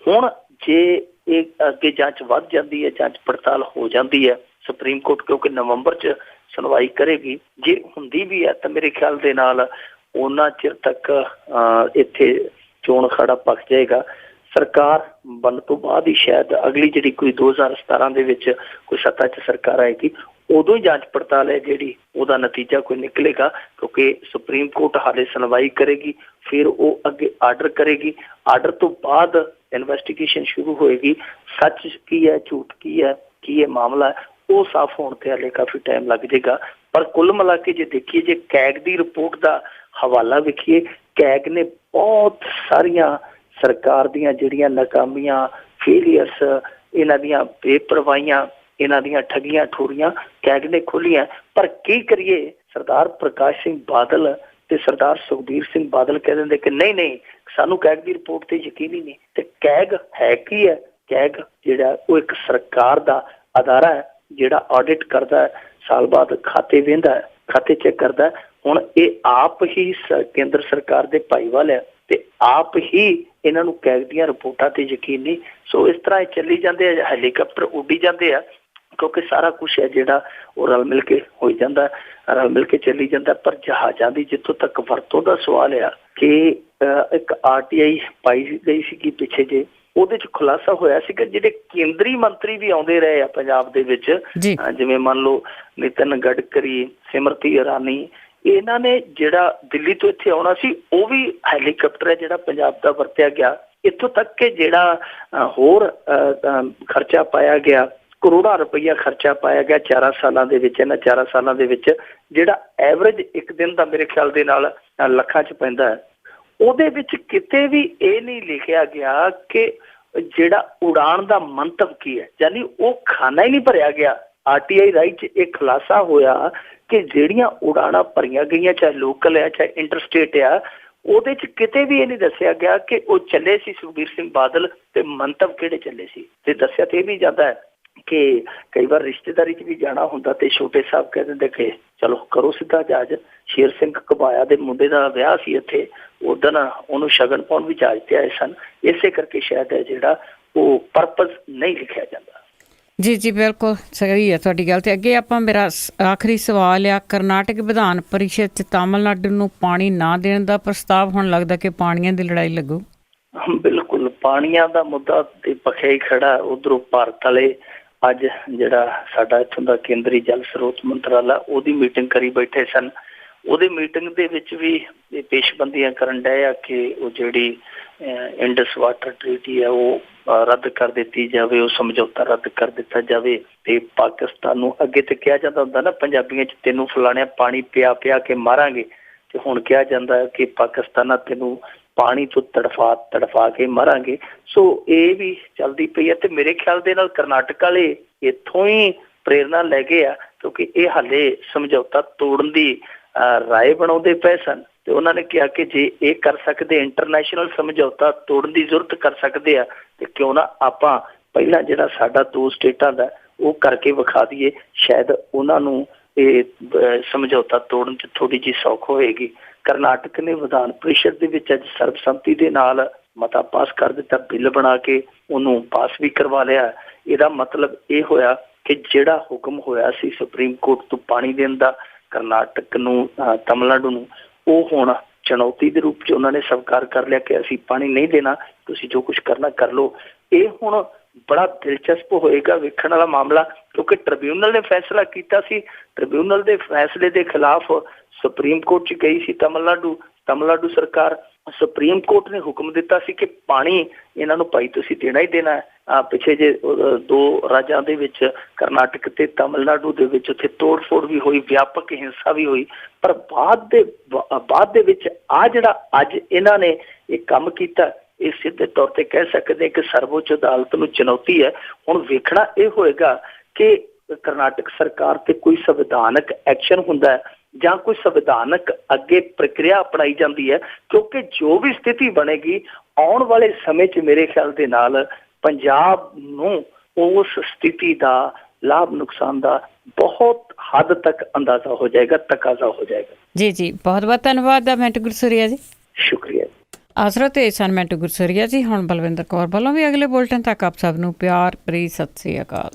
ਹੁਣ ਜੇ ਇਹ ਅੱਗੇ ਜਾਂਚ ਵੱਧ ਜਾਂਦੀ ਹੈ, ਜਾਂਚ ਪੜਤਾਲ ਹੋ ਜਾਂਦੀ ਹੈ, ਸੁਪਰੀਮ ਕੋਰਟ ਕਿਉਂਕਿ ਨਵੰਬਰ 'ਚ ਸੁਣਵਾਈ ਕਰੇਗੀ, ਜੇ ਹੁੰਦੀ ਵੀ ਹੈ ਤਾਂ ਮੇਰੇ ਖਿਆਲ ਦੇ ਨਾਲ ਉਹਨਾਂ ਚਿਰ ਤੱਕ ਇੱਥੇ ਚੋਣ ਅਖਾੜਾ ਪੱਕ ਜਾਏਗਾ। ਸਰਕਾਰ ਬਣਨ ਤੋਂ ਬਾਅਦ ਹੀ ਸ਼ਾਇਦ ਅਗਲੀ ਜਿਹੜੀ ਕੋਈ 2017 ਦੇ ਵਿੱਚ ਕੋਈ ਸੱਤਾ 'ਚ ਸਰਕਾਰ ਆਏਗੀ, ਉਦੋਂ ਹੀ ਜਾਂਚ ਪੜਤਾਲ ਹੈ ਜਿਹੜੀ ਉਹਦਾ ਨਤੀਜਾ ਕੋਈ ਨਿਕਲੇਗਾ, ਕਿਉਂਕਿ ਸੁਪਰੀਮ ਕੋਰਟ ਹਾਲੇ ਸੁਣਵਾਈ ਕਰੇਗੀ, ਫਿਰ ਉਹ ਅੱਗੇ ਆਰਡਰ ਕਰੇਗੀ। ਆਰਡਰ ਤੋਂ ਬਾਅਦ ਇਨਵੈਸਟੀਗੇਸ਼ਨ ਸ਼ੁਰੂ ਹੋਏਗੀ। ਸੱਚ ਕੀ ਹੈ, ਝੂਠ ਕੀ ਹੈ, ਕੀ ਇਹ ਮਾਮਲਾ ਹੈ, ਉਹ ਸਾਫ਼ ਹੋਣ ਤੇ ਹਾਲੇ ਕਾਫੀ ਟਾਈਮ ਲੱਗ ਜਾਏਗਾ। ਪਰ ਕੁੱਲ ਮਿਲਾ ਕੇ ਜੇ ਦੇਖੀਏ, ਜੇ ਕੈਗ ਦੀ ਰਿਪੋਰਟ ਦਾ ਹਵਾਲਾ ਵੇਖੀਏ, ਕੈਗ ਨੇ ਬਹੁਤ ਸਾਰੀਆਂ ਸਰਕਾਰ ਦੀਆਂ ਜਿਹੜੀਆਂ ਨਾਕਾਮੀਆਂ, ਫੇਲੀਅਰਸ, ਇਹਨਾਂ ਦੀਆਂ ਬੇਪਰਵਾਹੀਆਂ, ਇਹਨਾਂ ਦੀਆਂ ਠੱਗੀਆਂ ਠੋਰੀਆਂ ਕੈਗ ਨੇ ਖੋਲੀਆਂ। ਪਰ ਕੀ ਕਰੀਏ, ਸਰਦਾਰ ਪ੍ਰਕਾਸ਼ ਸਿੰਘ ਬਾਦਲ ਤੇ ਸਰਦਾਰ ਸੁਖਬੀਰ ਸਿੰਘ ਬਾਦਲ ਕਹਿ ਦਿੰਦੇ ਕਿ ਨਹੀਂ ਸਾਨੂੰ ਕੈਗ ਦੀ ਰਿਪੋਰਟ ਤੇ ਯਕੀਨ ਹੀ ਨਹੀਂ। ਤੇ ਕੈਗ ਹੈ ਕੀ ਹੈ? ਕੈਗ ਜਿਹੜਾ ਉਹ ਇੱਕ ਸਰਕਾਰ ਦਾ ਅਦਾਰਾ ਹੈ ਜਿਹੜਾ ਆਡਿਟ ਕਰਦਾ ਹੈ, ਸਾਲ ਬਾਅਦ ਖਾਤੇ ਵੇਂਹਦਾ ਹੈ, ਖਾਤੇ ਚੈੱਕ ਕਰਦਾ। ਹੁਣ ਇਹ ਆਪ ਹੀ ਕੇਂਦਰ ਸਰਕਾਰ ਦੇ ਭਾਈਵਾਲ ਹੈ ਤੇ ਆਪ ਹੀ ਇਹਨਾਂ ਨੂੰ ਕੈਗ ਦੀਆਂ ਰਿਪੋਰਟਾਂ ਤੇ ਯਕੀਨ ਨਹੀਂ। ਸੋ ਇਸ ਤਰ੍ਹਾਂ ਇਹ ਚੱਲੀ ਜਾਂਦੇ ਆ, ਹੈਲੀਕਾਪਟਰ ਉੱਡੀ ਜਾਂਦੇ ਆ, ਕਿਉਂਕਿ ਸਾਰਾ ਕੁਛ ਹੈ ਜਿਹੜਾ ਉਹ ਰਲ ਮਿਲ ਕੇ ਹੋ ਜਾਂਦਾ, ਰਲ ਮਿਲ ਕੇ ਚੱਲੀ ਜਾਂਦਾ। ਪਰ ਜਹਾਜ਼ਾਂ ਦੀ ਜਿੱਥੋਂ ਤੱਕ ਵਰਤੋਂ ਦਾ ਸਵਾਲ ਆ ਕਿ ਇੱਕ RTI ਪਾਈ ਗਈ ਸੀਗੀ ਪਿੱਛੇ ਜੇ, ਉਹਦੇ 'ਚ ਖੁਲਾਸਾ ਹੋਇਆ ਸੀਗਾ ਜਿਹੜੇ ਕੇਂਦਰੀ ਮੰਤਰੀ ਵੀ ਆਉਂਦੇ ਰਹੇ ਆ ਪੰਜਾਬ ਦੇ ਵਿੱਚ, ਜਿਵੇਂ ਮੰਨ ਲਓ ਨਿਤਿਨ ਗਡਕਰੀ, ਸਿਮਰਤੀ ਇਰਾਨੀ, ਇਹਨਾਂ ਨੇ ਜਿਹੜਾ ਦਿੱਲੀ ਤੋਂ ਇੱਥੇ ਆਉਣਾ ਸੀ ਉਹ ਵੀ ਹੈਲੀਕਾਪਟਰ ਹੈ ਜਿਹੜਾ ਪੰਜਾਬ ਦਾ ਵਰਤਿਆ ਗਿਆ। ਇੱਥੋਂ ਤੱਕ ਕਿ ਜਿਹੜਾ ਹੋਰ ਖਰਚਾ ਪਾਇਆ ਗਿਆ, ਕਰੋੜਾਂ ਰੁਪਈਆ ਖਰਚਾ ਪਾਇਆ ਗਿਆ 4 ਸਾਲਾਂ ਦੇ ਵਿੱਚ। ਇਹਨਾਂ 4 ਸਾਲਾਂ ਦੇ ਵਿੱਚ ਜਿਹੜਾ ਐਵਰੇਜ ਇੱਕ ਦਿਨ ਦਾ ਮੇਰੇ ਖਿਆਲ ਦੇ ਨਾਲ ਲੱਖਾਂ 'ਚ ਪੈਂਦਾ ਹੈ, ਉਹਦੇ ਵਿੱਚ ਕਿਤੇ ਵੀ ਇਹ ਨਹੀਂ ਲਿਖਿਆ ਗਿਆ ਕਿ ਜਿਹੜਾ ਉਡਾਣ ਦਾ ਮੰਤਵ ਕੀ ਹੈ, ਯਾਨੀ ਉਹ ਖਾਨਾ ਹੀ ਨਹੀਂ ਭਰਿਆ ਗਿਆ। RTI ਰਾਹੀਂ 'ਚ ਇਹ ਖੁਲਾਸਾ ਹੋਇਆ ਕਿ ਜਿਹੜੀਆਂ ਉਡਾਣਾਂ ਭਰੀਆਂ ਗਈਆਂ, ਚਾਹੇ ਲੋਕਲ ਹੈ ਚਾਹੇ ਇੰਟਰਸਟੇਟ ਆ, ਉਹਦੇ 'ਚ ਕਿਤੇ ਵੀ ਇਹ ਨਹੀਂ ਦੱਸਿਆ ਗਿਆ ਕਿ ਉਹ ਚੱਲੇ ਸੀ ਸੁਖਬੀਰ ਸਿੰਘ ਬਾਦਲ ਤੇ ਮੰਤਵ ਕਿਹੜੇ ਚੱਲੇ ਸੀ। ਤੇ ਦੱਸਿਆ ਤੇ ਇਹ ਵੀ ਜਾਂਦਾ ਹੈ ਕਿ ਕਈ ਵਾਰ ਰਿਸ਼ਤੇਦਾਰੀ 'ਚ ਵੀ ਜਾਣਾ ਹੁੰਦਾ ਤੇ ਛੋਟੇ ਸਾਹਿਬ ਕਹਿ ਦਿੰਦੇ ਕਿ ਚਲੋ ਕਰੋ ਸਿੱਧਾ ਜਹਾਜ਼। ਸ਼ੇਰ ਸਿੰਘ ਘਬਾਇਆ ਦੇ ਮੁੰਡੇ ਦਾ ਵਿਆਹ ਸੀ ਇੱਥੇ, ਉਦੋਂ ਉਹਨੂੰ ਸ਼ਗਨ ਪਾਉਣ ਵੀ ਜਹਾਜ਼ ਤੇ ਆਏ ਸਨ। ਇਸੇ ਕਰਕੇ ਸ਼ਾਇਦ ਹੈ ਜਿਹੜਾ ਉਹ ਪਰਪਸ ਨਹੀਂ ਲਿਖਿਆ ਜਾਂਦਾ। ਜੀ ਬਿਲਕੁਲ ਸਹੀ ਹੈ ਤੁਹਾਡੀ ਗੱਲ। ਤੇ ਅੱਗੇ ਆਪਾਂ, ਮੇਰਾ ਆਖਰੀ ਸਵਾਲ ਆ, ਕਰਨਾਟਕ ਵਿਧਾਨ ਪਰਿਸ਼ਦ 'ਚ ਤਾਮਿਲਨਾਡੂ ਨੂੰ ਪਾਣੀ ਨਾ ਦੇਣ ਦਾ ਪ੍ਰਸਤਾਵ ਹੁਣ ਲੱਗਦਾ ਕਿ ਪਾਣੀਆਂ ਦੀ ਲੜਾਈ ਲੱਗੂ। ਬਿਲਕੁਲ ਪਾਣੀਆਂ ਦਾ ਮੁੱਦਾ ਤੇ ਪੱਖਿਆ ਹੀ ਖੜਾ। ਉਧਰੋਂ ਭਾਰਤ ਵਾਲੇ ਅੱਜ ਜਿਹੜਾ ਸਾਡਾ ਇੱਥੋਂ ਦਾ ਕੇਂਦਰੀ ਜਲ ਸਰੋਤ ਮੰਤਰਾਲਾ ਉਹਦੀ ਮੀਟਿੰਗ ਕਰੀ ਬੈਠੇ ਸਨ। ਉਹਦੀ ਮੀਟਿੰਗ ਦੇ ਵਿੱਚ ਵੀ ਇਹ ਪੇਸ਼ਬੰਦੀਆਂ ਕਰਨ ਡਏ ਆ ਕਿ ਉਹ ਜਿਹੜੀ ਇੰਡਸ ਵਾਟਰ ਟਰੀਟੀ ਹੈ ਉਹ ਰੱਦ ਕਰ ਦਿੱਤੀ ਜਾਵੇ, ਉਹ ਸਮਝੌਤਾ ਰੱਦ ਕਰ ਦਿੱਤਾ ਜਾਵੇ। ਤੇ ਪਾਕਿਸਤਾਨ ਨੂੰ ਅੱਗੇ ਤੇ ਕਿਹਾ ਜਾਂਦਾ ਹੁੰਦਾ ਨਾ ਪੰਜਾਬੀਆਂ 'ਚ, ਤੈਨੂੰ ਫਲਾਣਿਆ ਪਾਣੀ ਪਿਆ ਕੇ ਮਾਰਾਂਗੇ, ਤੇ ਹੁਣ ਕਿਹਾ ਜਾਂਦਾ ਕਿ ਪਾਕਿਸਤਾਨ ਤੈਨੂੰ ਪਾਣੀ ਤੋਂ ਤੜਫਾ ਕੇ ਮਾਰਾਂਗੇ। ਸੋ ਇਹ ਵੀ ਚੱਲਦੀ ਪਈ ਹੈ ਤੇ ਮੇਰੇ ਖਿਆਲ ਦੇ ਨਾਲ ਕਰਨਾਟਕ ਵਾਲੇ ਇੱਥੋਂ ਹੀ ਪ੍ਰੇਰਨਾ ਲੈ ਗਏ ਆ, ਕਿਉਂਕਿ ਇਹ ਹਾਲੇ ਸਮਝੌਤਾ ਤੋੜਨ ਦੀ ਰਾਏ ਬਣਾਉਂਦੇ ਪਏ ਸਨ ਤੇ ਉਹਨਾਂ ਨੇ ਕਿਹਾ ਕਿ ਜੇ ਇਹ ਕਰ ਸਕਦੇ, ਇੰਟਰਨੈਸ਼ਨਲ ਸਮਝੌਤਾ ਤੋੜਨ ਦੀ ਜ਼ਰੂਰਤ ਕਰ ਸਕਦੇ ਆ, ਤੇ ਕਿਉਂ ਨਾ ਆਪਾਂ ਪਹਿਲਾਂ ਜਿਹੜਾ ਸਾਡਾ 2 ਸਟੇਟਾਂ ਦਾ ਉਹ ਕਰਕੇ ਵਿਖਾ ਦਈਏ। ਸ਼ਾਇਦ ਉਹਨਾਂ ਨੂੰ ਇਹ ਸਮਝੌਤਾ ਤੋੜਨ 'ਚ ਥੋੜ੍ਹੀ ਜਿਹੀ ਸੌਖ ਹੋਏਗੀ। ਕਰਨਾਟਕ ਨੇ ਵਿਧਾਨ ਪਰਿਸ਼ਦ ਦੇ ਵਿੱਚ ਅੱਜ ਸਰਬਸੰਮਤੀ ਦੇ ਨਾਲ ਮਤਾ ਪਾਸ ਕਰ ਦਿੱਤਾ, ਬਿੱਲ ਬਣਾ ਕੇ ਉਹਨੂੰ ਪਾਸ ਵੀ ਕਰਵਾ ਲਿਆ। ਇਹਦਾ ਮਤਲਬ ਇਹ ਹੋਇਆ ਕਿ ਜਿਹੜਾ ਹੁਕਮ ਹੋਇਆ ਸੀ ਸੁਪਰੀਮ ਕੋਰਟ ਤੋਂ ਪਾਣੀ ਦੇਣ ਦਾ ਕਰਨਾਟਕ ਨੂੰ, ਤਾਮਿਲਨਾਡੂ ਨੂੰ, ਉਹ ਹੁਣ ਚੁਣੌਤੀ ਦੇ ਰੂਪ 'ਚ ਉਹਨਾਂ ਨੇ ਸਵੀਕਾਰ ਕਰ ਲਿਆ ਕਿ ਅਸੀਂ ਪਾਣੀ ਨਹੀਂ ਦੇਣਾ, ਤੁਸੀਂ ਜੋ ਕੁਛ ਕਰਨਾ ਕਰ ਲਓ। ਇਹ ਹੁਣ ਬੜਾ ਦਿਲਚਸਪ ਹੋਏਗਾ ਵੇਖਣ ਵਾਲਾ ਮਾਮਲਾ, ਕਿਉਂਕਿ ਟ੍ਰਿਬਿਊਨਲ ਨੇ ਫੈਸਲਾ ਕੀਤਾ ਸੀ। ਟ੍ਰਿਬਿਊਨਲ ਦੇ ਫੈਸਲੇ ਦੇ ਖਿਲਾਫ ਸੁਪਰੀਮ ਕੋਰਟ 'ਚ ਗਈ ਸੀ ਤਾਮਿਲਨਾਡੂ ਸਰਕਾਰ। ਸੁਪਰੀਮ ਕੋਰਟ ਨੇ ਹੁਕਮ ਦਿੱਤਾ ਸੀ ਕਿ ਪਾਣੀ ਇਹਨਾਂ ਨੂੰ ਭਾਈ ਤੁਸੀਂ ਦੇਣਾ ਹੀ ਦੇਣਾ ਹੈ। ਪਿੱਛੇ ਜੇ 2 ਰਾਜਾਂ ਦੇ ਵਿੱਚ, ਕਰਨਾਟਕ ਤੇ ਤਾਮਿਲਨਾਡੂ ਦੇ ਵਿੱਚ, ਉੱਥੇ ਤੋੜ-ਫੋੜ ਵੀ ਹੋਈ, ਵਿਆਪਕ ਹਿੰਸਾ ਵੀ ਹੋਈ। ਪਰ ਬਾਅਦ ਦੇ ਵਿੱਚ ਆ ਜਿਹੜਾ ਅੱਜ ਇਹਨਾਂ ਨੇ ਇਹ ਕੰਮ ਕੀਤਾ, ਇਹ ਸਿੱਧੇ ਤੌਰ ਤੇ ਕਹਿ ਸਕਦੇ ਕਿ ਸਰਵਉੱਚ ਅਦਾਲਤ ਨੂੰ ਚੁਣੌਤੀ ਹੈ। ਹੁਣ ਵੇਖਣਾ ਇਹ ਹੋਏਗਾ ਕਿ ਕਰਨਾਟਕ ਸਰਕਾਰ ਤੇ ਕੋਈ ਸੰਵਿਧਾਨਕ ਐਕਸ਼ਨ ਹੁੰਦਾ ਹੈ ਜਾਂ ਕੋਈ ਸੰਵਿਧਾਨਕ ਅੱਗੇ ਪ੍ਰਕਿਰਿਆ ਅਪਣਾਈ ਜਾਂਦੀ ਹੈ, ਕਿਉਂਕਿ ਜੋ ਵੀ ਸਥਿਤੀ ਬਣੇਗੀ ਆਉਣ ਵਾਲੇ ਸਮੇਂ 'ਚ ਮੇਰੇ ਖਿਆਲ ਦੇ ਨਾਲ ਪੰਜਾਬ ਨੂੰ ਉਸ ਸਥਿਤੀ ਦਾ ਲਾਭ ਨੁਕਸਾਨ ਦਾ ਬਹੁਤ ਹੱਦ ਤੱਕ ਅੰਦਾਜ਼ਾ ਹੋ ਜਾਏਗਾ, ਤਕਾਜ਼ਾ ਹੋ ਜਾਏਗਾ। ਜੀ ਜੀ, ਬਹੁਤ ਬਹੁਤ ਧੰਨਵਾਦ ਮਿੰਟੂ ਗੁਰਸਰੀਆ ਜੀ। ਸ਼ੁਕਰੀਆ। ਆਸਰਾ ਤੇ ਸਨ ਮਿੰਟੂ ਗੁਰਸਰੀਆ ਜੀ। ਹੁਣ ਬਲਵਿੰਦਰ ਕੌਰ ਵੱਲੋਂ ਵੀ ਅਗਲੇ ਬੁਲਟਨ ਤੱਕ ਆਪ ਸਭ ਨੂੰ ਪਿਆਰ ਭਰੀ ਸਤਿ ਸ੍ਰੀ ਅਕਾਲ।